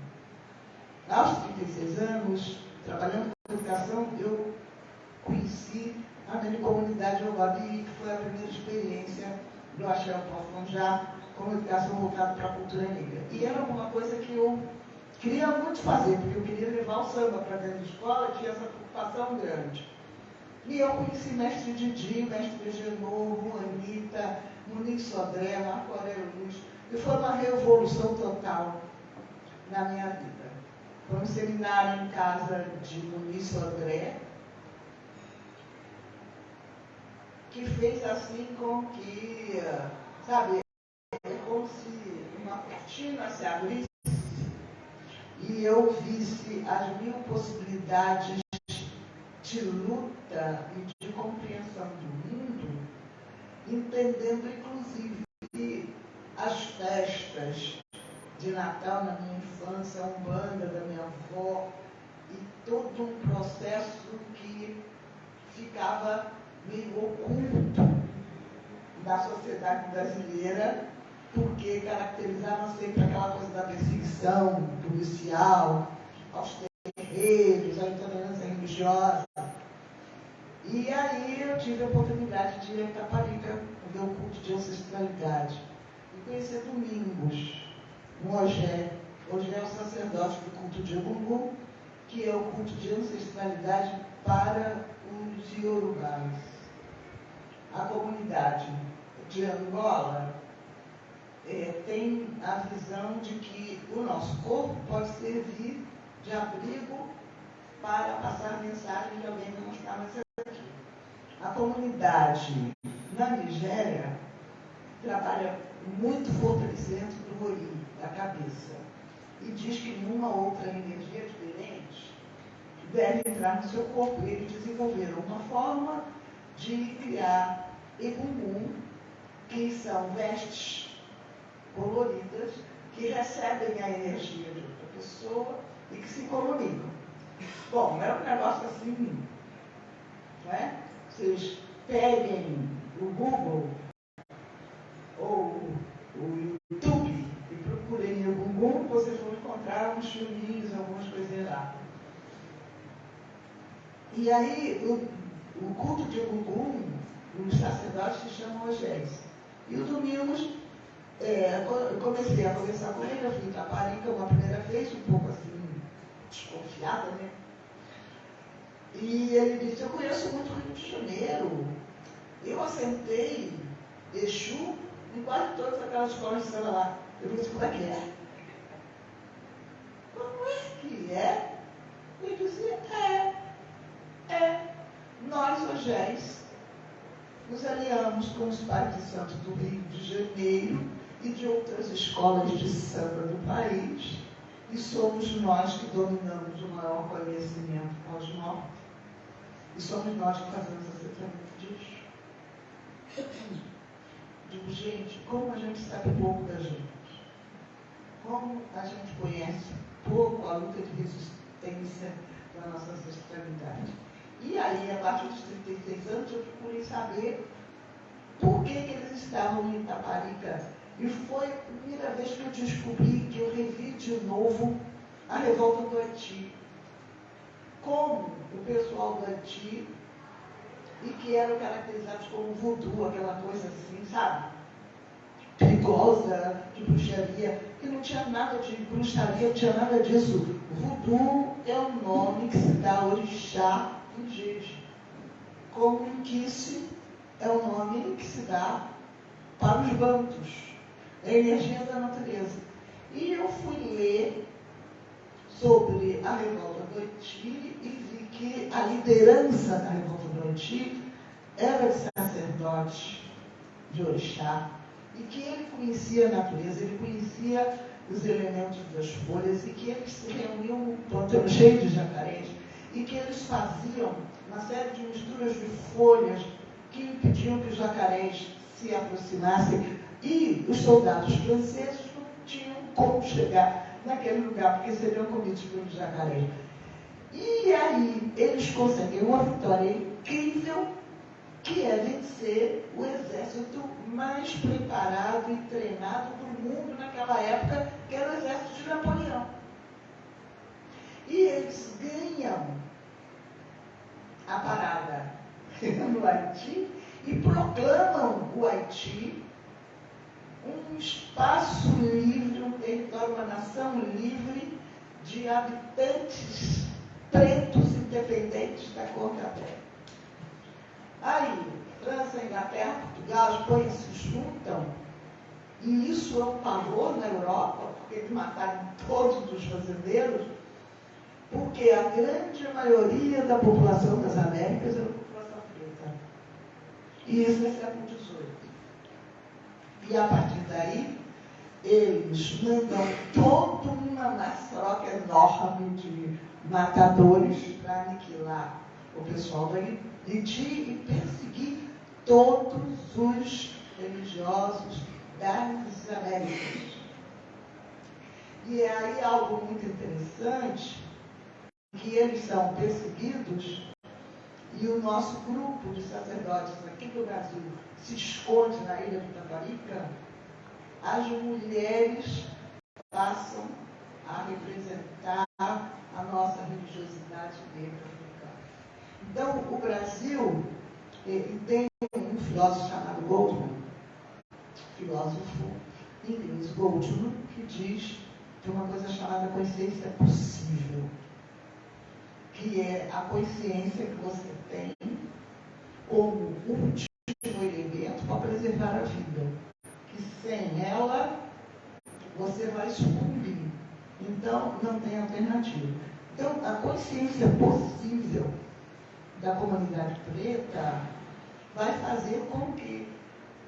Aos 36 anos, trabalhando com educação, eu conheci a minha comunidade Obabi, que foi a primeira experiência do Axé Alfonjá, com educação voltada para a cultura negra. E era uma coisa que eu queria muito fazer, porque eu queria levar o samba para dentro da escola, tinha essa preocupação grande. E eu conheci mestre Didi, mestre Genovo, Anitta, Muniz Sodré, Marco Aurélio Luz, e foi uma revolução total na minha vida. Foi um seminário em casa de Muniz Sodré, que fez assim com que, sabe, é como se uma cortina se abrisse e eu visse as mil possibilidades de luta e de compreensão do mundo, entendendo inclusive as festas de Natal na minha infância, a Umbanda da minha avó, e todo um processo que ficava meio oculto da sociedade brasileira, porque caracterizava sempre aquela coisa da perseguição policial, aos terreiros, à intolerância religiosa. E aí eu tive a oportunidade de ir a Itaparica, ver o culto de ancestralidade, e conhecer Domingos, no Ogé. Ogé é o sacerdote do culto de Ogum, que é o culto de ancestralidade para os iorubás. A comunidade de Angola tem a visão de que o nosso corpo pode servir de abrigo para passar a mensagem de alguém que não está mais aqui. A comunidade na Nigéria trabalha muito fortalecimento do ori, da cabeça, e diz que nenhuma outra energia diferente deve entrar no seu corpo. E eles desenvolveram uma forma de criar Egungun, que são vestes coloridas, que recebem a energia de outra pessoa e que se comunicam. Bom, é um negócio assim, não é? Vocês peguem o Google ou o YouTube e procurem o Google, vocês vão encontrar uns filminhos, algumas coisinhas lá. E aí, o culto de Ogum, os sacerdotes se chamam Ogés. E o Domingos, eu comecei a conversar com ele, eu fui em Itaparica uma primeira vez, um pouco assim, desconfiada, né? E ele disse, eu conheço muito o Rio de Janeiro. Eu assentei Exu em quase todas aquelas escolas de samba lá. Eu disse, como é que é? Como é que é? Ele disse, nós, Ogés, nos aliamos com os pais de santo do Rio de Janeiro e de outras escolas de samba do país, e somos nós que dominamos o maior conhecimento pós-morte, e somos nós que fazemos o tratamento disso. Digo, gente, como a gente sabe pouco da gente, como a gente conhece pouco a luta de resistência da nossa ancestralidade. E aí, a partir dos 36 anos, eu procurei saber por que eles estavam em Itaparica. E foi a primeira vez que eu descobri, que eu revi de novo a revolta do Haiti. Como o pessoal do Haiti, e que eram caracterizados como voodoo, aquela coisa assim, sabe? Perigosa, de bruxaria, que não tinha nada de bruxaria, não tinha nada disso. Voodoo é o nome que se dá a orixá indígena. Como Inquice é o nome que se dá para os bantus, é a energia da natureza. E eu fui ler sobre a revolta do Haiti e vi que a liderança da revolta do Haiti era de sacerdote de orixá, e que ele conhecia a natureza, ele conhecia os elementos das folhas, e que eles se reuniam num pântano cheio de jacarés, e que eles faziam uma série de misturas de folhas que impediam que os jacarés se aproximassem, e os soldados franceses não tinham como chegar naquele lugar, porque seriam comidos pelos jacarés. E aí eles conseguiram uma vitória incrível, que é vencer o exército mais preparado e treinado do mundo naquela época, que era o exército de Napoleão. E eles ganham a parada no Haiti e proclamam o Haiti um espaço livre, um território, uma nação livre de habitantes pretos independentes da cor da pele. Aí, França, Inglaterra, Portugal, a Espanha se juntam, e isso é um pavor na Europa, porque eles mataram todos os fazendeiros, porque a grande maioria da população das Américas era a população preta. E isso é século XVIII. E a partir daí, eles mandam toda uma maçaroca enorme de matadores para aniquilar o pessoal do Haiti e perseguir todos os religiosos das Américas. E é aí algo muito interessante, que eles são perseguidos e o nosso grupo de sacerdotes aqui do Brasil se esconde na ilha de Itaparica. As mulheres passam a representar a nossa religiosidade negra africana. Então, o Brasil tem um filósofo chamado Goldman, filósofo inglês Goldman, que diz de uma coisa chamada consciência possível, que é a consciência que você tem como último elemento para preservar a vida, que sem ela você vai sucumbir. Então, não tem alternativa. Então, a consciência possível da comunidade preta vai fazer com que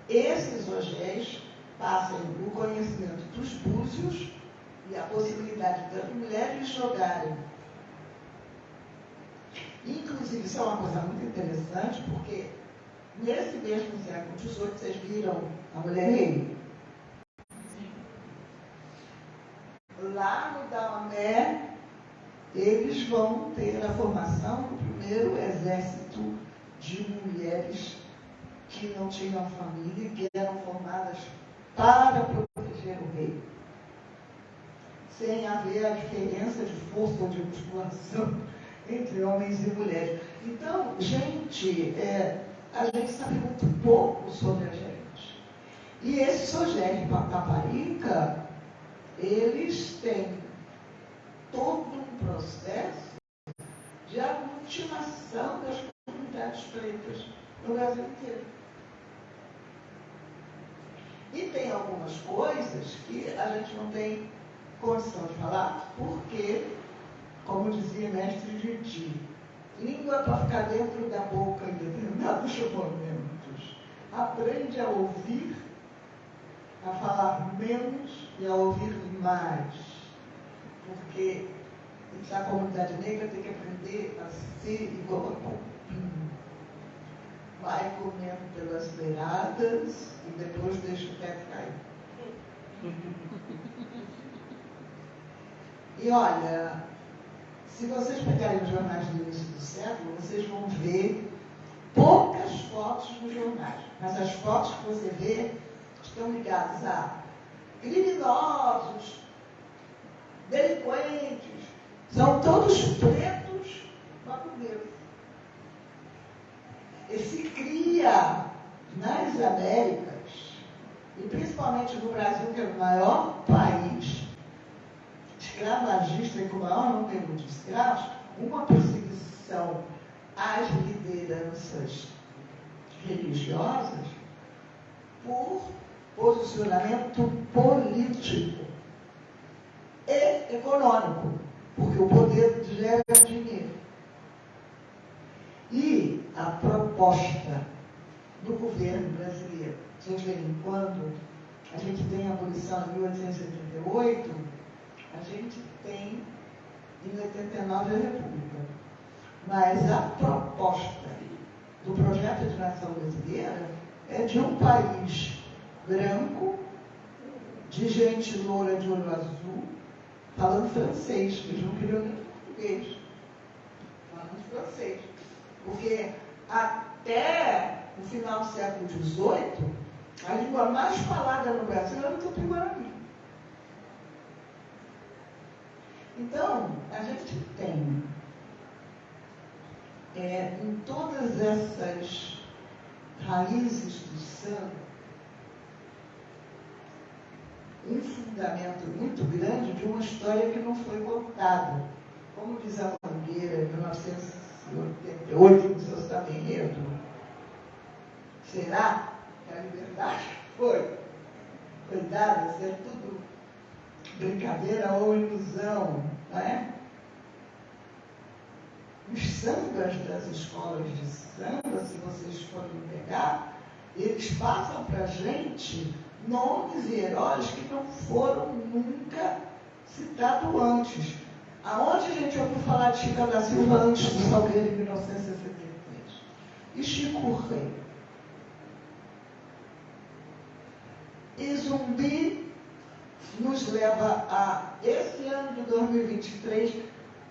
esses Ogés passem o conhecimento dos búzios e a possibilidade das mulheres jogarem. Inclusive, isso é uma coisa muito interessante, porque nesse mesmo século XVIII, vocês viram a mulher rei. Lá no Daomé, eles vão ter a formação do primeiro exército de mulheres que não tinham família, que eram formadas para proteger o rei, sem haver a diferença de força de musculação entre homens e mulheres. Então, gente, a gente sabe muito pouco sobre a gente. E esse Sogé de Taparica, eles têm todo um processo de aglutinação das comunidades pretas no Brasil inteiro. E tem algumas coisas que a gente não tem condição de falar, porque, como dizia mestre Didi, língua para ficar dentro da boca em determinados momentos. Aprende a ouvir, a falar menos e a ouvir mais. Porque a comunidade negra tem que aprender a ser igual a cupim. Vai comendo pelas beiradas e depois deixa o teto cair. E olha, se vocês pegarem os jornais do início do século, vocês vão ver poucas fotos nos jornais. Mas as fotos que você vê estão ligadas a criminosos, delinquentes, são todos pretos macumbeiros. E se cria nas Américas, e principalmente no Brasil, que é o maior país escravagista e com o maior número de escravos, uma perseguição às lideranças religiosas por posicionamento político e econômico, porque o poder gera dinheiro. E a proposta do governo brasileiro, de vez em quando, a gente tem a abolição em 1888, a gente tem em 89 a República. Mas a proposta do projeto de nação brasileira é de um país branco, de gente loura de olho azul, falando francês, eles não queriam nem português, falando francês. Porque até o final do século XVIII, a língua mais falada no Brasil era o Tupi-Guarani. Então, a gente tem em todas essas raízes do samba um fundamento muito grande de uma história que não foi contada. Como diz a Mangueira, em 1988, no seu samba enredo, será que a liberdade foi dada, se é tudo brincadeira ou ilusão, não é? Os sambas das escolas de samba, se vocês forem pegar, eles passam para a gente nomes e heróis que não foram nunca citados antes. Aonde a gente ouviu falar de Chica da Silva antes do Salgueiro em 1963? E Chico Rei. E Zumbi nos leva a, esse ano de 2023,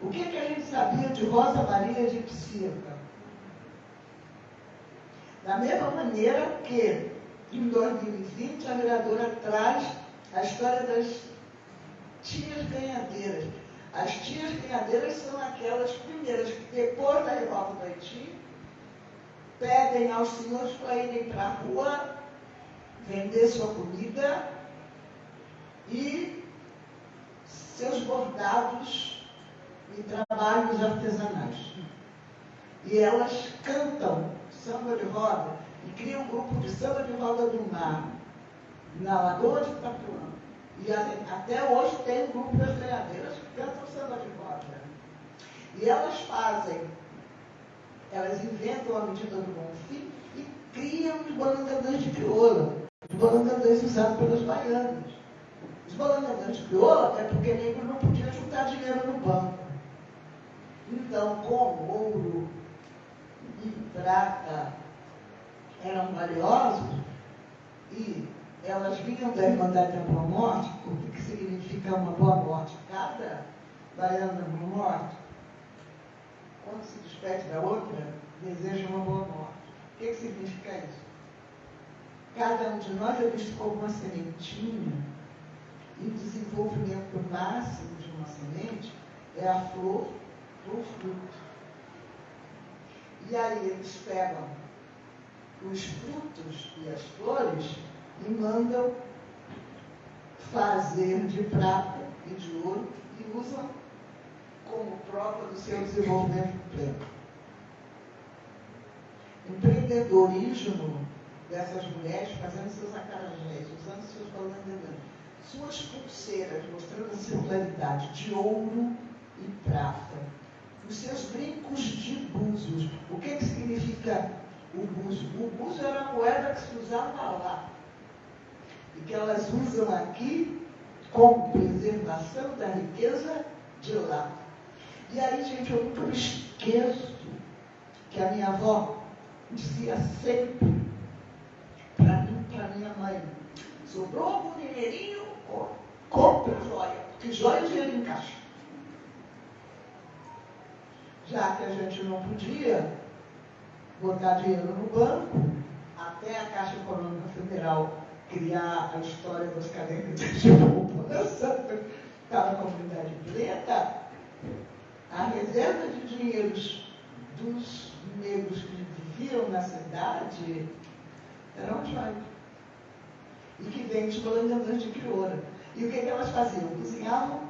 o que a gente sabia de Rosa Maria de Psirca? Da mesma maneira que, em 2020, a vereadora traz a história das tias ganhadeiras. As tias ganhadeiras são aquelas primeiras que, depois da revolta do Haiti, pedem aos senhores para irem para a rua, vender sua comida e seus bordados e trabalhos artesanais. E elas cantam samba de roda e criam um grupo de samba de roda do mar na Lagoa de Itapuã. E até hoje tem um grupo das ganhadeiras que cantam samba de roda. E elas inventam a medida do Bonfim e criam os balangandãs de crioula, os balangandãs usados pelas baianas. Os balangandãs de crioula é porque negro não podia juntar dinheiro no banco. Então, como ouro e prata eram valiosos, E elas vinham da Irmandade da Boa Morte. O que significa uma boa morte? Cada baiana da Boa Morte, quando se despede da outra, deseja uma boa morte. O que significa isso? Cada um de nós é visto como uma sementinha, e o desenvolvimento máximo de uma semente é a flor do fruto. E aí eles pegam os frutos e as flores e mandam fazer de prata e de ouro e usam como prova do seu desenvolvimento pleno. Empreendedorismo dessas mulheres fazendo seus acarajés, usando seus balangandãs, suas pulseiras mostrando a singularidade de ouro e prata, os seus brincos de búzios. O que significa o búzio? O búzio era a moeda que se usava lá e que elas usam aqui como preservação da riqueza de lá. E aí, gente, eu nunca me esqueço que a minha avó dizia sempre para mim, para minha mãe: sobrou algum dinheirinho, compra joia, porque joia o dinheiro encaixa. Já que a gente não podia botar dinheiro no banco, até a Caixa Econômica Federal criar a história das cadernetas de poupança para a comunidade preta, a reserva de dinheiros dos negros que viviam na cidade era um joia. E que vem de balangandãs de crioura. E o que elas faziam? Cozinhavam,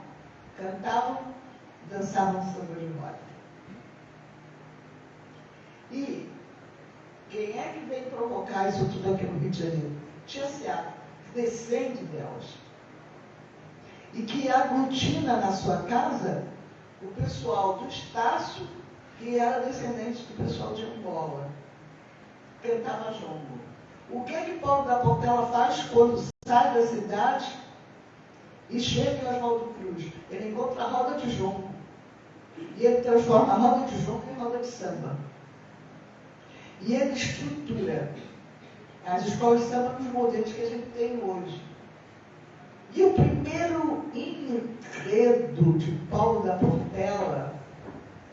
cantavam, dançavam samba de roda. E quem é que vem provocar isso tudo aqui no Rio de Janeiro? Tia Seara, que descende delas. E que aglutina na sua casa o pessoal do Estácio, que era descendente do pessoal de Angola. Cantava jongo. O que Paulo da Portela faz quando sai da cidade e chega em Oswaldo Cruz? Ele encontra a roda de jongo. E ele transforma a roda de jongo em roda de samba. E ele estrutura as escolas de samba nos modelos que a gente tem hoje. E o primeiro enredo de Paulo da Portela,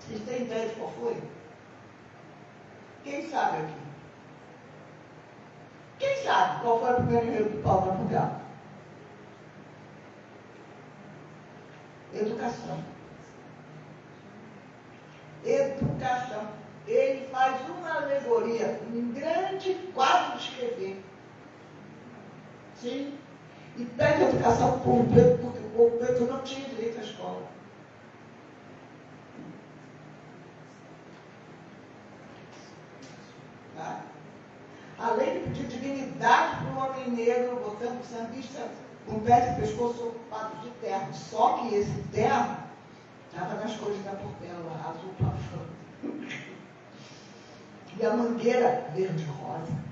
vocês têm ideia de qual foi? Quem sabe aqui? Quem sabe qual foi o primeiro enredo de Paulo da Portela? Educação. Educação. Ele faz uma alegoria, um grande quadro de escrever. Sim? E pede educação para o povo preto, porque o povo preto não tinha direito à escola. Tá? Além de pedir dignidade para o homem negro, botando o sambista com pés e pescoço ocupados de terra. Só que esse terra estava nas cores da Portela, azul plafã. E a mangueira verde-rosa.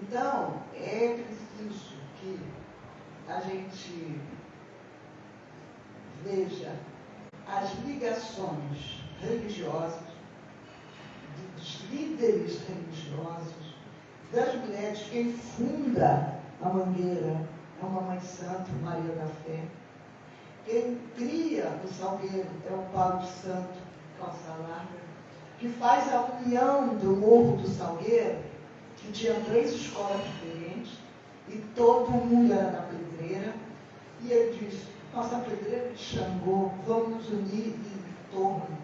Então, é preciso que a gente veja as ligações religiosas dos líderes religiosos, das mulheres. Quem funda a Mangueira é uma mãe santa, Maria da Fé. Quem cria o Salgueiro é o Paulo Santo, Calça Larga, que faz a união do Morro do Salgueiro, que tinha 3 escolas diferentes, e todo mundo era da pedreira, e ele diz: nossa pedreira de Xangô, vamos nos unir em torno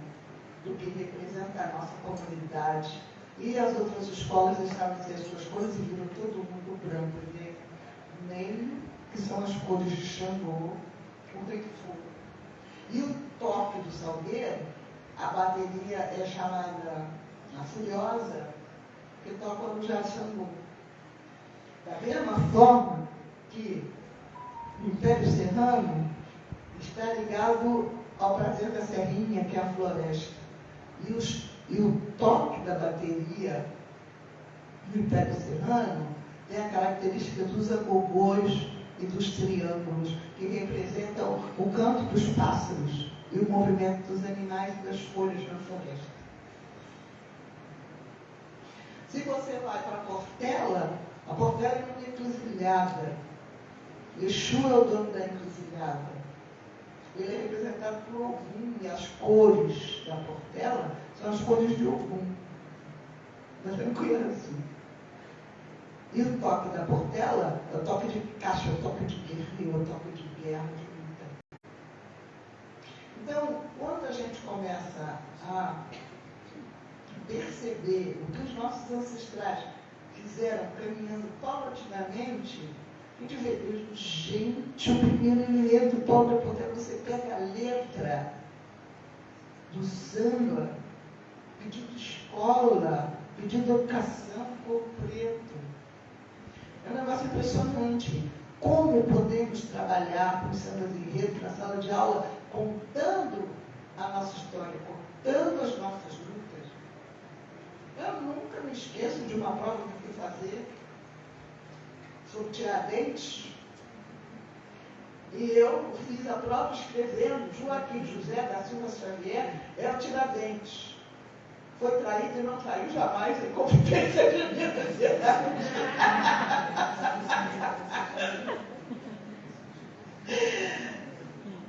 do que representa a nossa comunidade. E as outras escolas estabeleceram as suas cores e viram todo mundo branco e negro, que são as cores de Xangô, o Rei do Fogo. E o toque do Salgueiro, a bateria é chamada a Furiosa, que toca no Jardim Xangô. Da mesma forma que o Império Serrano está ligado ao prazer da serrinha, que é a floresta. E o toque da bateria do Império Serrano tem a característica dos agogôs e dos triângulos, que representam o canto dos pássaros e o movimento dos animais e das folhas na floresta. Se você vai para a Portela é uma encruzilhada. Exu é o dono da encruzilhada. Ele é representado por Ogum, e as cores da Portela são as cores de Ogum. Mas tranquilo assim. E o toque da Portela é o toque de caixa, é o toque de guerreiro, é o toque de guerra, de luta. Então, quando a gente começa a perceber o que os nossos ancestrais fizeram caminhando paulatinamente, a gente vê, gente, o primeiro elemento do pau da Portela, você pega a letra do samba, pedido de escola, pedido de educação, ficou preto. É um negócio impressionante. Como podemos trabalhar com sambas de enredo na sala de aula, contando a nossa história, contando as nossas lutas. Eu nunca me esqueço de uma prova que eu fui fazer sobre Tiradentes. E eu fiz a prova escrevendo Joaquim José da Silva Xavier é o Tiradentes. Foi traído e não traiu jamais em convivência de minha sociedade.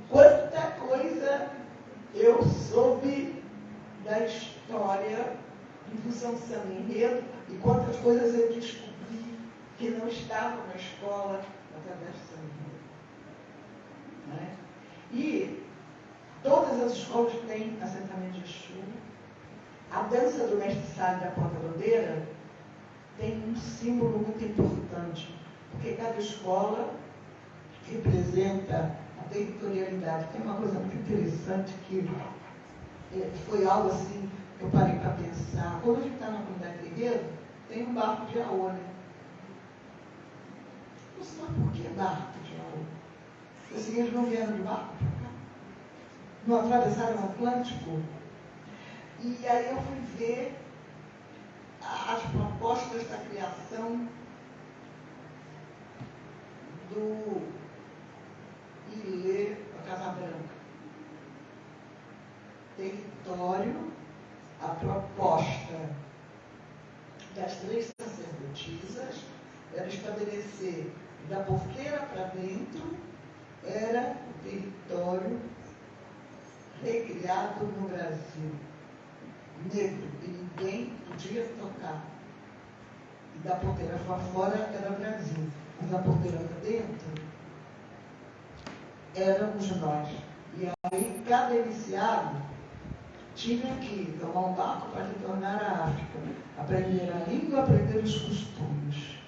Quanta coisa eu soube da história em função do samba enredo e quantas coisas eu descobri que não estavam na escola através do samba enredo. Né? E todas as escolas têm assentamento de Exu. A dança do mestre Sala da Porta-Bandeira tem um símbolo muito importante, porque cada escola representa a territorialidade. Tem uma coisa muito interessante que foi algo assim que eu parei para pensar. Quando a gente está na comunidade terreiro, tem um barco de Aô, né? Mas por que barco de Aô? Assim, eles não vieram de barco para cá? Não atravessaram o Atlântico? E aí eu fui ver as propostas da criação do Ilê da Casa Branca. Território, a proposta das 3 sacerdotisas era estabelecer da porteira para dentro, era o território recriado no Brasil. Negro, e ninguém podia tocar. E da porteira para fora era o Brasil. Mas da porteira para dentro éramos nós. E aí cada iniciado tinha que tomar um barco para retornar à África, aprender a língua, aprender os costumes.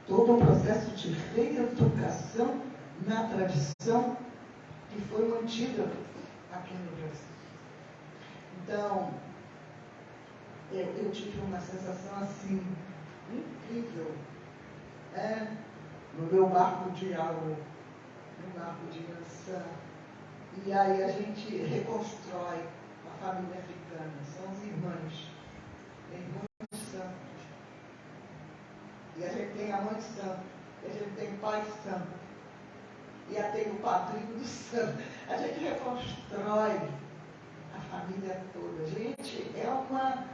Todo um processo de reeducação na tradição que foi mantida aqui no Brasil. Então, eu tive uma sensação assim, incrível, no meu barco de aula, no barco de Ançã. E aí a gente reconstrói a família africana, são os irmãos santos. E a gente tem a mãe santa, e a gente tem o pai santo, e tem o padrinho do santo. A gente reconstrói a família toda. Gente, é uma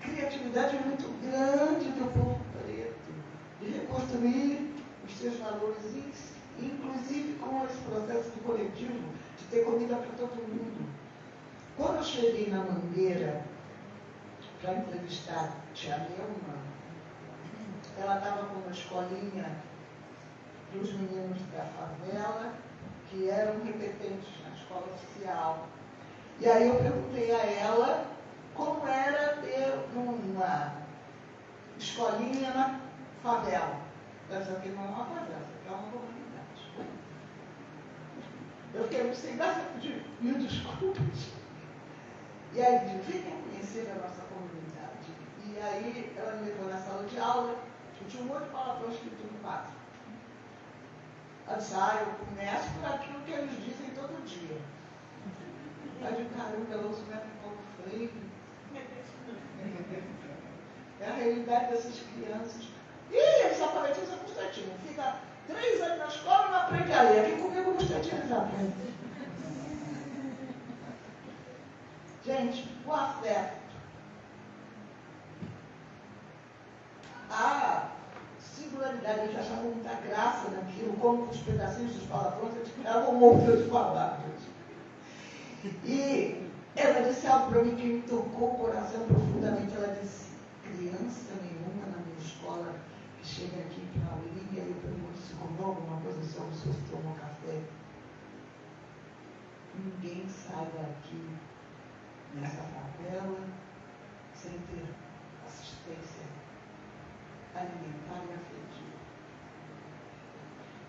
criatividade muito grande do povo preto, de reconstruir os seus valores, inclusive com esse processo do coletivo, de ter comida para todo mundo. Quando eu cheguei na Mangueira para entrevistar a tia Nelma, ela estava com uma escolinha para os meninos da favela, que eram repetentes na escola oficial. E aí eu perguntei a ela como era ter uma escolinha na favela. Ela disse que não é uma favela, é uma comunidade. Eu fiquei muito sem graça, pedi mil desculpas. E aí eu disse, venha conhecer a nossa comunidade. E aí ela me levou na sala de aula, eu tinha um monte de palavrões escrito no quadro. Ela disse, eu começo por aquilo que eles dizem todo dia. Aí de caramba, ela usa o método Paulo Freire. É a realidade dessas crianças. E eles alfabetizam Constantino. Fica 3 anos na escola e não aprende a ler. Aqui comigo o Constantino eles aprendem. Gente, o afeto mas eles achavam muita graça naquilo, como os pedacinhos dos palavrões eles criavam outras palavras. E ela disse algo para mim que me tocou o coração profundamente. Ela disse: criança nenhuma na minha escola que chega aqui para a aulinha, e eu pergunto se comeu alguma coisa sobre o senhor tomou café. Ninguém sai daqui nessa favela sem ter assistência alimentar e afetiva.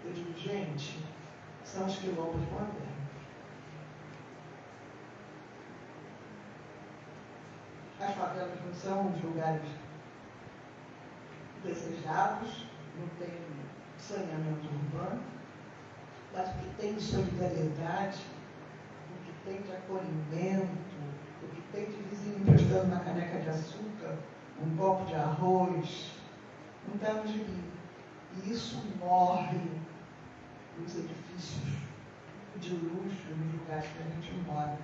Eu digo, gente, são os quilombos modernos. As favelas não são os lugares desejados, não tem saneamento urbano, mas o que tem de solidariedade, o que tem de acolhimento, o que tem de vizinho emprestando uma caneca de açúcar, um copo de arroz, não está no gibi. E isso morre nos edifícios de luxo, nos lugares que a gente mora.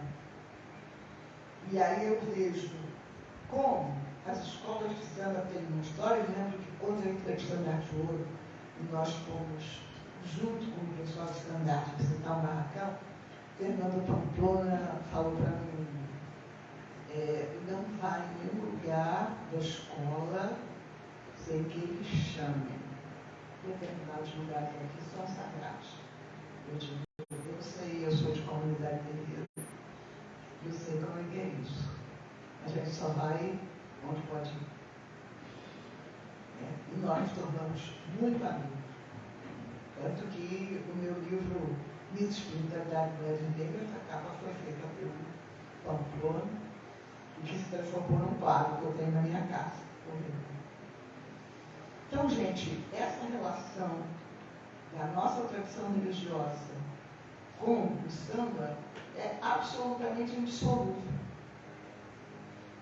E aí eu vejo como as escolas de samba têm uma história. Eu lembro que quando eu entrei no Estandarte de Ouro, e nós fomos junto com o pessoal do Estandarte visitar um barracão, Fernanda Pamplona falou para mim: não vai em nenhum lugar da escola sem que eles chamem. Determinados lugares aqui são sagrados. Eu digo, eu sei, eu sou de comunidade guerreira, eu sei como é que é isso. A gente só vai onde pode ir. E nós nos tornamos muito amigos. Tanto que o meu livro Mitos de Espiritualidade Mulheres Negras, a capa foi feita pelo Pamplona, e que se transformou num quadro que eu tenho na minha casa. Então, gente, essa relação da nossa tradição religiosa com o samba é absolutamente indissolúvel.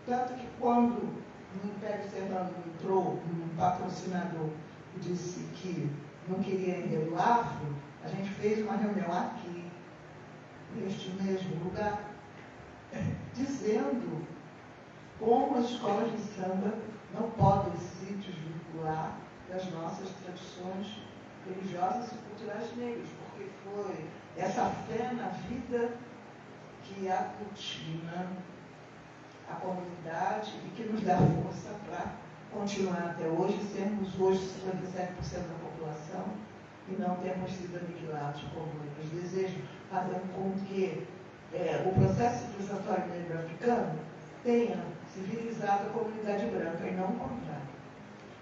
Tanto que quando no Império Serrano entrou um patrocinador e disse que não queria enredo afro, a gente fez uma reunião aqui, neste mesmo lugar, dizendo como as escolas de samba não podem se desvincular das nossas tradições religiosas e culturais negras, porque foi essa fé na vida que aglutina a comunidade e que nos dá força para continuar até hoje, sermos hoje 57% da população e não termos sido aniquilados como eles desejam, fazendo com que o processo civilizatório negro africano tenha civilizado a comunidade branca e não o contrário.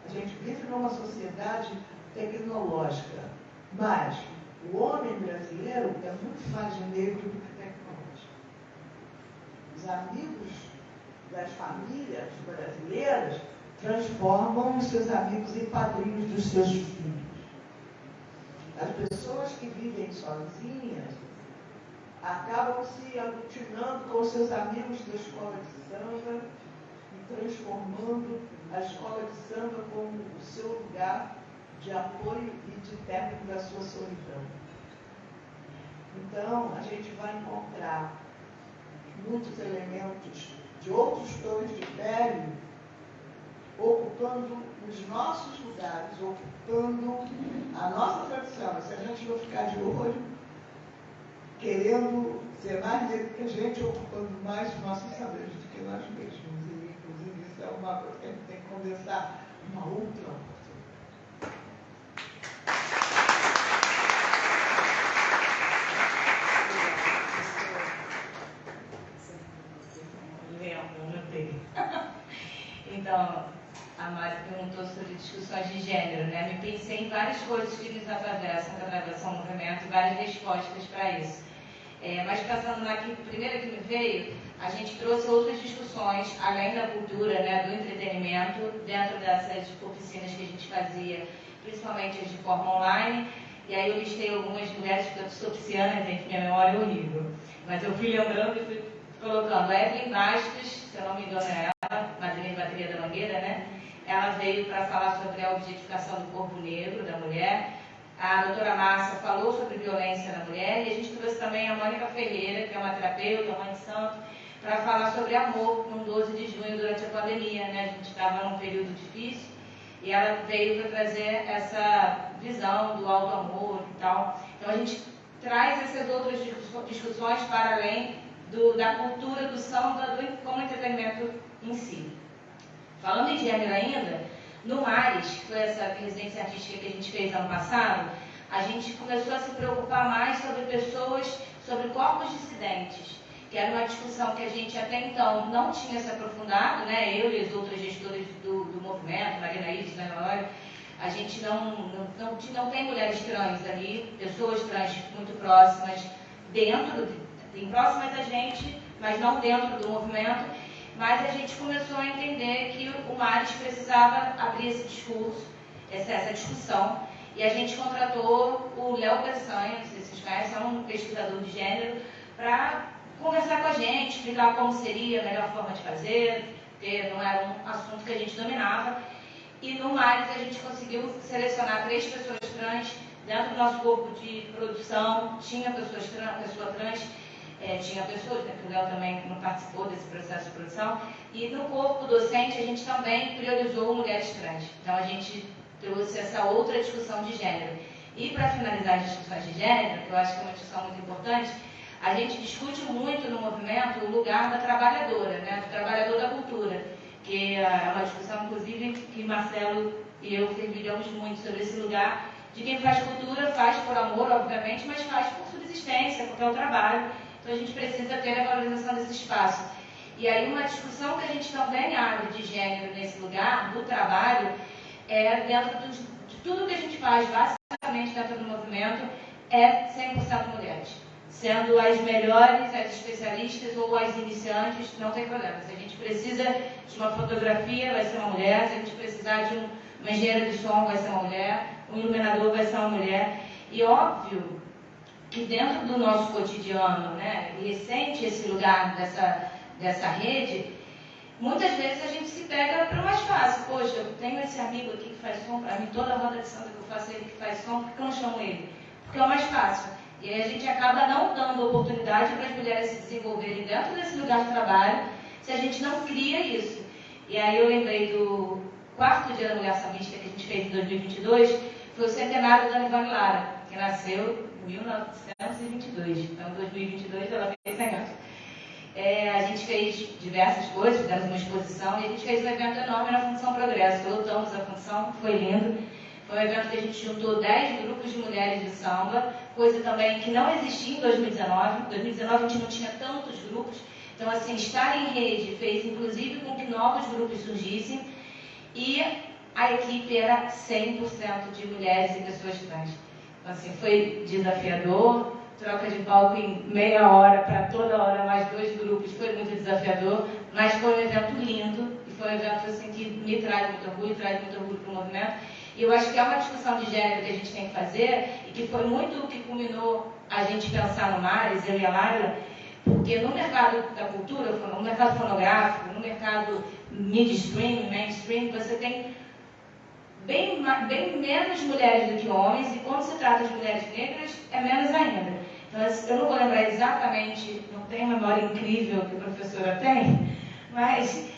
A gente vive numa sociedade tecnológica, mas o homem brasileiro é muito mais negro do que tecnológico. Os amigos das famílias brasileiras transformam os seus amigos em padrinhos dos seus filhos. As pessoas que vivem sozinhas acabam se aglutinando com os seus amigos da escola de samba e transformando a escola de samba como o seu lugar de apoio e de término da sua solidão. Então, a gente vai encontrar muitos elementos de outros tons de pele ocupando os nossos lugares, ocupando a nossa tradição. Se a gente não ficar de olho, querendo ser mais negro que a gente, ocupando mais os nossos saberes do que nós mesmos. E, inclusive, isso é uma coisa que a gente tem que conversar uma outra oportunidade. Então, a Mari perguntou sobre discussões de gênero, né? Me pensei em várias coisas que nos atravessam, que atravessam o movimento, e várias respostas para isso. Mas pensando na primeira que me veio, a gente trouxe outras discussões, além da cultura, né, do entretenimento, dentro dessas oficinas que a gente fazia, principalmente as de forma online. E aí eu listei algumas mulheres, porque eu sou pisciana, gente, minha memória é horrível. Mas eu fui lembrando e fui colocando. Evelyn Bastos, se eu não me engano é ela, madrinha de bateria da Mangueira, né? Ela veio para falar sobre a objetificação do corpo negro da mulher. A doutora Márcia falou sobre violência na mulher. E a gente trouxe também a Mônica Ferreira, que é uma terapeuta, mãe de santo, para falar sobre amor, no 12 de junho, durante a pandemia, né? A gente estava num período difícil. E ela veio para trazer essa visão do alto amor e tal. Então a gente traz essas outras discussões para além da cultura do samba como entretenimento em si. Falando em gênero ainda, no Mares, que foi essa residência artística que a gente fez ano passado, a gente começou a se preocupar mais sobre pessoas, sobre corpos dissidentes, que era uma discussão que a gente até então não tinha se aprofundado, né? Eu e as outras gestoras do movimento, Marina Iris, Leonor, a gente não tem mulheres trans ali, pessoas trans muito próximas, próximas da gente, mas não dentro do movimento. Mas a gente começou a entender que o Mares precisava abrir esse discurso, essa discussão, e a gente contratou o Léo Peçanha, não sei se vocês conhecem, é um pesquisador de gênero, para conversar com a gente, explicar como seria a melhor forma de fazer, porque não era um assunto que a gente dominava. E no Mares a gente conseguiu selecionar 3 pessoas trans dentro do nosso corpo de produção, tinha pessoa trans, tinha pessoas, né, que o Léo também não participou desse processo de produção, e no corpo docente a gente também priorizou mulheres trans. Então a gente trouxe essa outra discussão de gênero. E para finalizar as discussões de gênero, que eu acho que é uma discussão muito importante, a gente discute muito no movimento o lugar da trabalhadora, né, do trabalhador da cultura, que é uma discussão, inclusive, que Marcelo e eu fervilhamos muito sobre esse lugar de quem faz cultura, faz por amor, obviamente, mas faz por subsistência, porque é o trabalho. Então a gente precisa ter a valorização desse espaço. E aí uma discussão que a gente também abre de gênero nesse lugar, do trabalho, é dentro de tudo que a gente faz, basicamente dentro do movimento, é 100% mulheres. Sendo as melhores, as especialistas ou as iniciantes, não tem problema. Se a gente precisa de uma fotografia, vai ser uma mulher. Se a gente precisar de um engenheiro de som, vai ser uma mulher. Um iluminador vai ser uma mulher. E óbvio que dentro do nosso cotidiano, né, e recente esse lugar dessa rede, muitas vezes a gente se pega para o mais fácil. Poxa, eu tenho esse amigo aqui que faz som para mim, toda a roda de samba que eu faço ele que faz som, por que eu não chamo ele? Porque é o mais fácil. E aí a gente acaba não dando oportunidade para as mulheres se desenvolverem dentro desse lugar de trabalho, se a gente não cria isso. E aí eu lembrei do 4º dia da Mulher Sambista que a gente fez em 2022, foi o centenário da Ivone Lara, que nasceu em 1922. Então, em 2022 ela fez 100 anos. A gente fez diversas coisas, fizemos uma exposição e a gente fez um evento enorme na Função Progresso. Lotamos a função, foi lindo. Foi um evento que a gente juntou 10 grupos de mulheres de samba, coisa também que não existia em 2019. Em 2019 a gente não tinha tantos grupos. Então, assim, estar em rede fez, inclusive, com que novos grupos surgissem. E a equipe era 100% de mulheres e pessoas trans. Então, assim, foi desafiador. Troca de palco em meia hora para toda hora, mais 2 grupos, foi muito desafiador. Mas foi um evento lindo. E foi um evento, assim, que me traz muito orgulho, traz muito orgulho para o movimento. E eu acho que é uma discussão de gênero que a gente tem que fazer e que foi muito o que culminou a gente pensar no Mares, eu e a Laila, porque no mercado da cultura, no mercado fonográfico, no mercado midstream, mainstream, você tem bem menos mulheres do que homens e quando se trata de mulheres negras, é menos ainda. Então, eu não vou lembrar exatamente, não tenho memória incrível que a professora tem, mas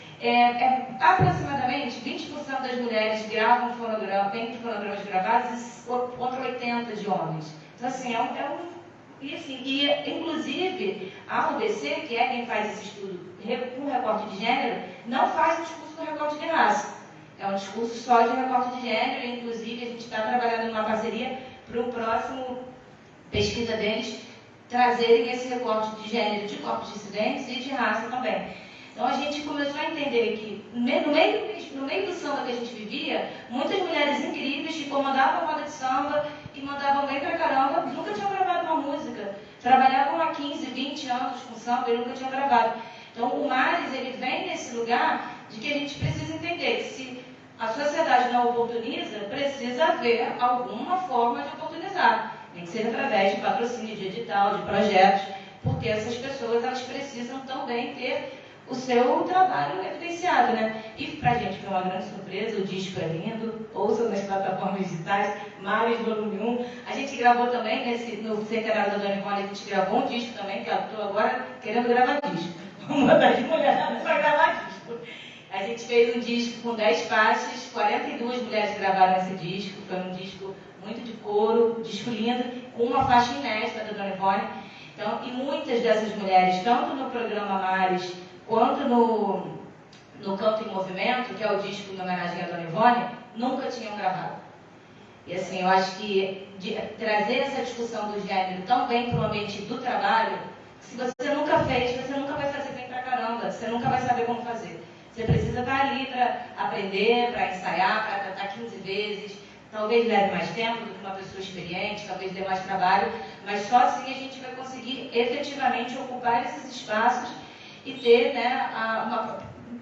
aproximadamente 20% das mulheres gravam fonograma, tem fonogramas gravados contra 80% de homens. Então, assim, inclusive, a UBC, que é quem faz esse estudo com recorte de gênero, não faz o discurso com recorte de raça. É um discurso só de recorte de gênero, e, inclusive, a gente está trabalhando numa parceria para o próximo pesquisa deles trazerem esse recorte de gênero de corpos dissidentes e de raça também. Então a gente começou a entender que no meio do samba que a gente vivia, muitas mulheres incríveis que comandavam a roda de samba, que mandavam bem pra caramba, nunca tinham gravado uma música. Trabalhavam há 15, 20 anos com samba e nunca tinham gravado. Então o Mares, ele vem nesse lugar de que a gente precisa entender que se a sociedade não oportuniza, precisa haver alguma forma de oportunizar. Nem que seja através de patrocínio, de edital, de projetos, porque essas pessoas, elas precisam também ter o seu trabalho evidenciado, né? E pra gente foi uma grande surpresa, o disco é lindo, ouçam nas plataformas digitais, Mares Volume 1. A gente gravou também, no centenário da Dona Ivone, a gente gravou um disco também, que eu estou agora querendo gravar disco. Vamos botar de mulher para gravar disco. A gente fez um disco com 10 faixas, 42 mulheres gravaram esse disco, foi um disco muito de coro, disco lindo, com uma faixa inédita da Dona Ivone. Então, e muitas dessas mulheres, tanto no programa Mares, quanto no Canto em Movimento, que é o disco em homenagem à Dona Ivone, nunca tinham gravado. E assim, eu acho que trazer essa discussão do gênero também para o ambiente do trabalho, se você nunca fez, você nunca vai fazer bem pra caramba, você nunca vai saber como fazer. Você precisa estar ali para aprender, para ensaiar, para tratar 15 vezes. Talvez leve mais tempo do que uma pessoa experiente, talvez dê mais trabalho, mas só assim a gente vai conseguir efetivamente ocupar esses espaços e ter, né,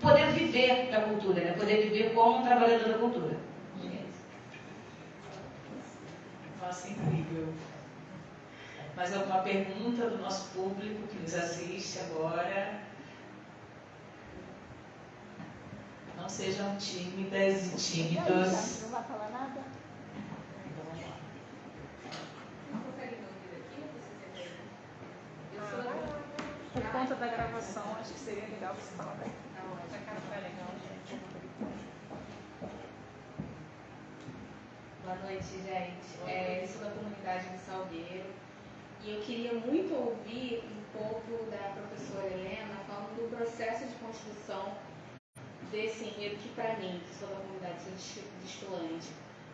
poder viver da cultura, né, poder viver como um trabalhador da cultura. Nossa, incrível. Mais alguma pergunta do nosso público que nos assiste agora? Não sejam tímidas e tímidos. Não vai falar nada? Não consegue me ouvir aqui ou você senta aí? Por conta da gravação, acho que seria legal você falar daí. Não, essa cara foi legal, gente. Boa noite, gente. Sou da comunidade do Salgueiro e eu queria muito ouvir um pouco da professora Helena falando do processo de construção desse enredo que, para mim, que sou da comunidade de estudante,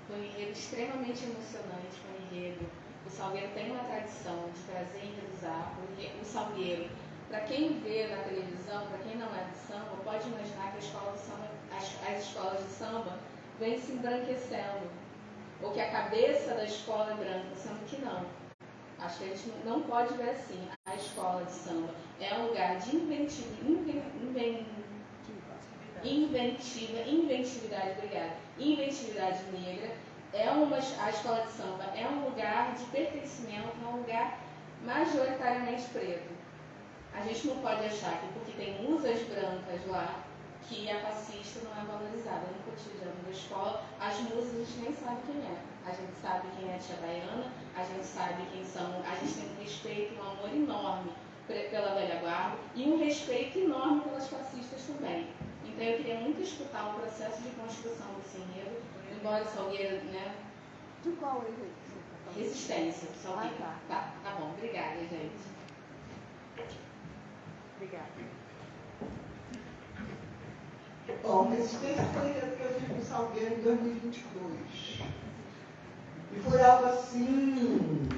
foi um enredo extremamente emocionante, foi um enredo. O Salgueiro tem uma tradição de trazer enredos afro. O Salgueiro, para quem vê na televisão, para quem não é do samba, pode imaginar que as escolas de samba vêm se embranquecendo, ou que a cabeça da escola é branca, sendo que não. Acho que a gente não pode ver assim. A escola de samba é um lugar de inventividade negra, a escola de samba é um lugar de pertencimento, é um lugar majoritariamente preto. A gente não pode achar que porque tem musas brancas lá, que a passista não é valorizada. No cotidiano da escola, as musas a gente nem sabe quem é. A gente sabe quem é a tia Baiana, a gente sabe quem são, a gente tem um respeito, um amor enorme pela velha guarda e um respeito enorme pelas passistas também. Então eu queria muito escutar o processo de construção desse enredo, embora Salgueiro, né? De qual enredo? Resistência, Salgueiro. Ah, Tá bom, obrigada, gente. Obrigada. Bom, Resistência foi o que eu fiz no Salgueiro em 2022. E foi algo assim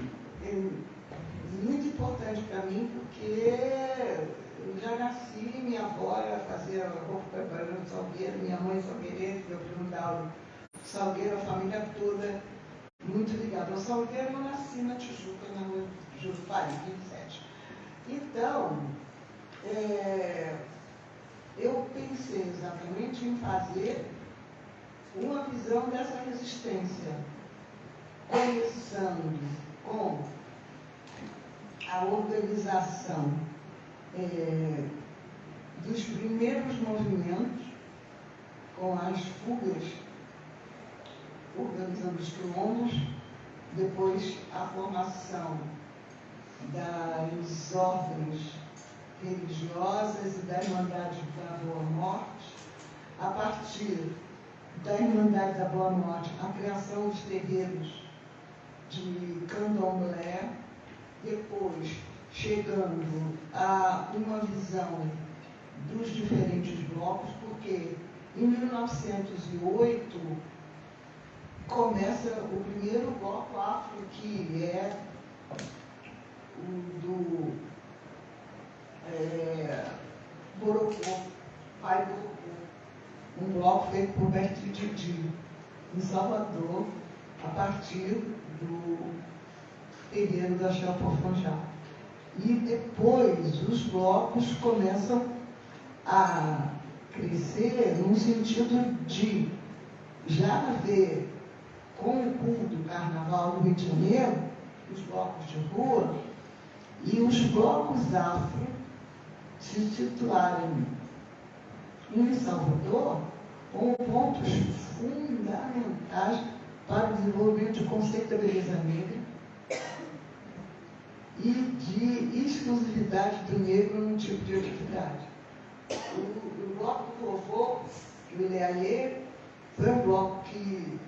muito importante para mim, porque eu já nasci, minha avó fazia roupa preparando no Salgueiro, minha mãe salgueirense, meu primo Dauro Salgueiro, a família toda muito ligada ao Salgueiro. Eu nasci na Tijuca, na rua Jurupari, 27. Então, eu pensei exatamente em fazer uma visão dessa resistência, começando com a organização dos primeiros movimentos, com as fugas, organizando os quilombos, depois a formação das ordens religiosas e da Irmandade da Boa Morte, a partir da Irmandade da Boa Morte, a criação dos terreiros de candomblé, depois chegando a uma visão dos diferentes blocos, porque em 1908 começa o primeiro bloco afro, que é o do Borocô, pai Borocô, um bloco feito por Bertrand Didi, em Salvador, a partir do terreiro da Chapofonjá. E depois os blocos começam a crescer no sentido de já haver, com o culto do Carnaval do Rio de Janeiro, os blocos de rua, e os blocos afro se situarem em Salvador como pontos fundamentais para o desenvolvimento do conceito da beleza negra e de exclusividade do negro num tipo de atividade. O bloco do vovô, que o Ileaê, foi um bloco que,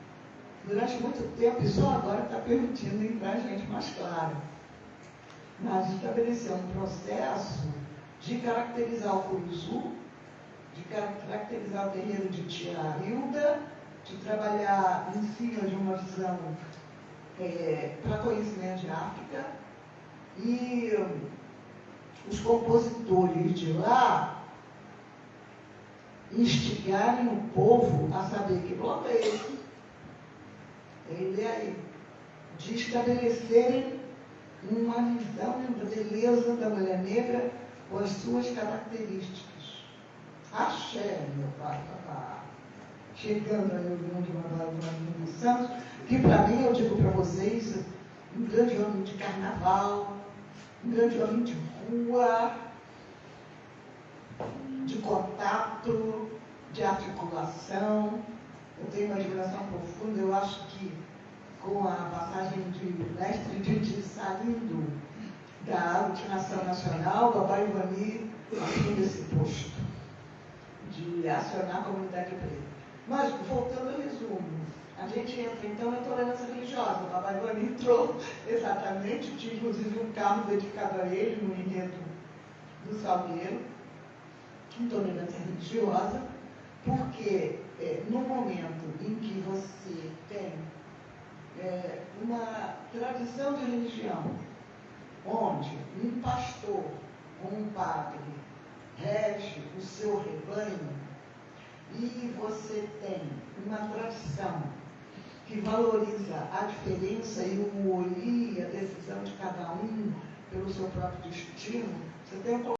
durante muito tempo, e só agora está permitindo entrar gente mais clara, mas estabeleceu um processo de caracterizar o Curuzu, de caracterizar o terreiro de Tia Hilda, de trabalhar em cima de uma visão para conhecimento de África, e os compositores de lá instigarem o povo a saber que bloco é esse, ele aí, de estabelecerem uma visão da beleza da mulher negra com as suas características. Axé, meu pai, papá. Chegando aí o grande Manuel Santos, que para mim, eu digo para vocês, um grande homem de carnaval, um grande homem de rua, de contato, de articulação. Eu tenho uma admiração profunda. Eu acho que com a passagem de mestre Didi saindo da aglutinação nacional, o Babá Ivani assume esse posto de acionar a comunidade preta. Mas, voltando ao resumo, a gente entra então na intolerância religiosa. O Babá Ivani entrou exatamente, tinha inclusive um carro dedicado a ele no enredo do Salgueiro, intolerância religiosa, porque no momento em que você tem uma tradição de religião, onde um pastor ou um padre rege o seu rebanho, e você tem uma tradição que valoriza a diferença e o olhar, a decisão de cada um pelo seu próprio destino, você tem um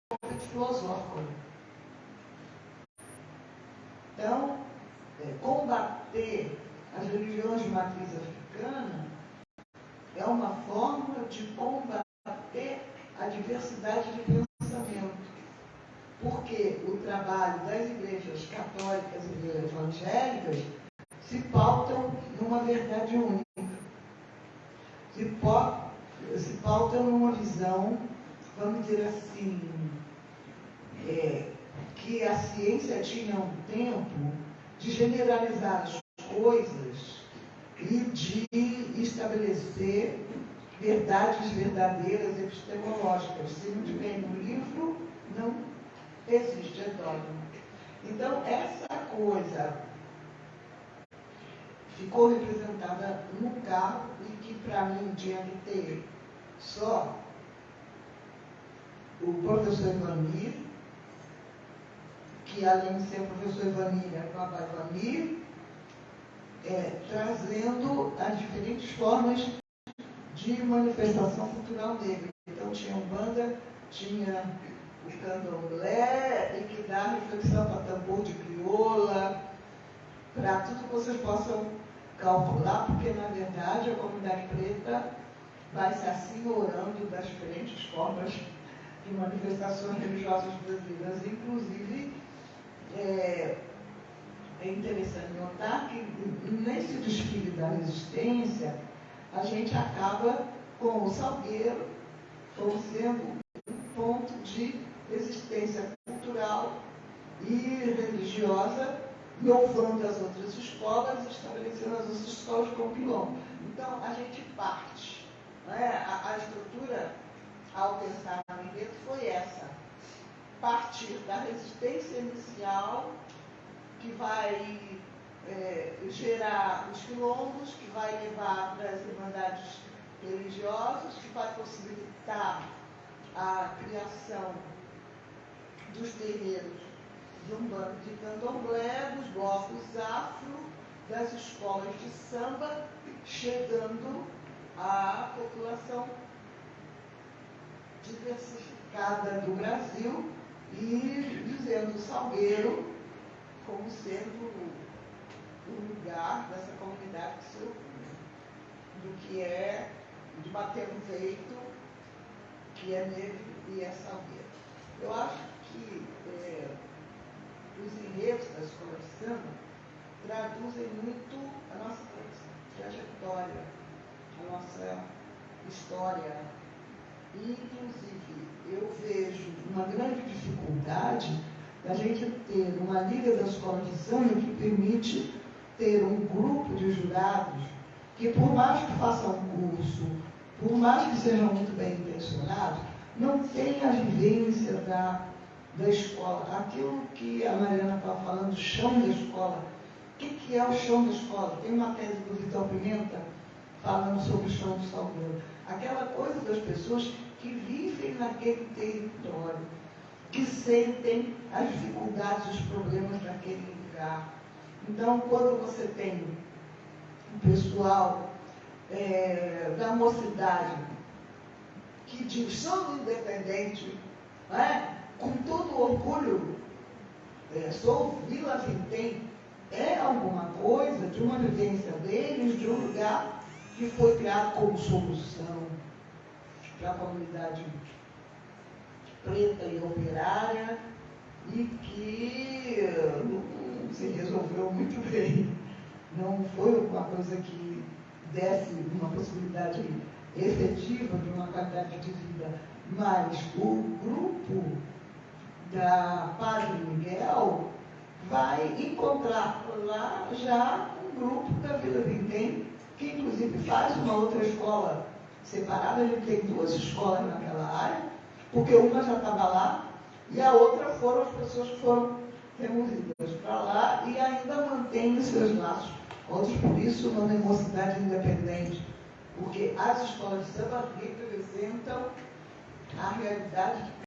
conflito filosófico. Então, combater as religiões de matriz africana é uma forma de combater a diversidade de pensamento. Porque o trabalho das igrejas católicas e evangélicas se pautam numa verdade única. Se pautam numa visão, vamos dizer assim, que a ciência tinha um tempo de generalizar as coisas e de estabelecer verdades verdadeiras epistemológicas. Se não tiver no livro, não existe, é dogma. Então, essa coisa ficou representada no carro e que, para mim, tinha que ter só o professor Ivanir, que além de ser o professor Ivanir, é o Babá Ivani, trazendo as diferentes formas de manifestação cultural negra. Então, tinha Umbanda, tinha o candomblé, e que dá reflexão para tambor de crioula, para tudo que vocês possam calcular, porque, na verdade, a comunidade preta vai se assenhorando das diferentes formas de manifestações religiosas brasileiras. Inclusive, é interessante notar que, nesse desfile da resistência, a gente acaba com o Salgueiro como sendo um ponto de resistência cultural e religiosa, louvando as outras escolas, estabelecendo as outras escolas como quilombo. Então, a gente parte. A estrutura, ao pensar no enredo, foi essa. Partir da resistência inicial, que vai gerar os quilombos, que vai levar para as irmandades religiosas, que vai possibilitar a criação dos terreiros de Umbanda, de Candomblé, dos blocos afro, das escolas de samba, chegando à população diversificada do Brasil e dizendo o Salgueiro como sendo o lugar dessa comunidade que se orgulha do que é, de bater no peito, que é negro e é Salgueiro. Eu acho que os enredos da escola de samba traduzem muito a nossa trajetória, a nossa história. E, inclusive, eu vejo uma grande dificuldade da gente ter uma liga das escolas de samba que permite ter um grupo de jurados que, por mais que façam um curso, por mais que sejam muito bem intencionados, não tem a vivência da escola. Aquilo que a Mariana estava falando, o chão da escola. O que é o chão da escola? Tem uma tese do Vitor Pimenta falando sobre o chão do Salvador. Aquela coisa das pessoas que vivem naquele território, que sentem as dificuldades, os problemas daquele lugar. Então, quando você tem o pessoal da mocidade que diz, sou independente, com todo orgulho, sou Vila Vintém, é alguma coisa de uma vivência deles, de um lugar que foi criado como solução para a comunidade preta e operária e que não se resolveu muito bem. Não foi uma coisa que desse uma possibilidade efetiva de uma qualidade de vida, mas o grupo da Padre Miguel vai encontrar lá já um grupo da Vila Vintém, que inclusive faz uma outra escola separada. Ele tem 2 escolas naquela área, porque uma já estava lá e a outra foram as pessoas que foram removidas para lá e ainda mantêm os seus laços. Outros, por isso, o nome é Mocidade Independente, porque as escolas de samba representam a realidade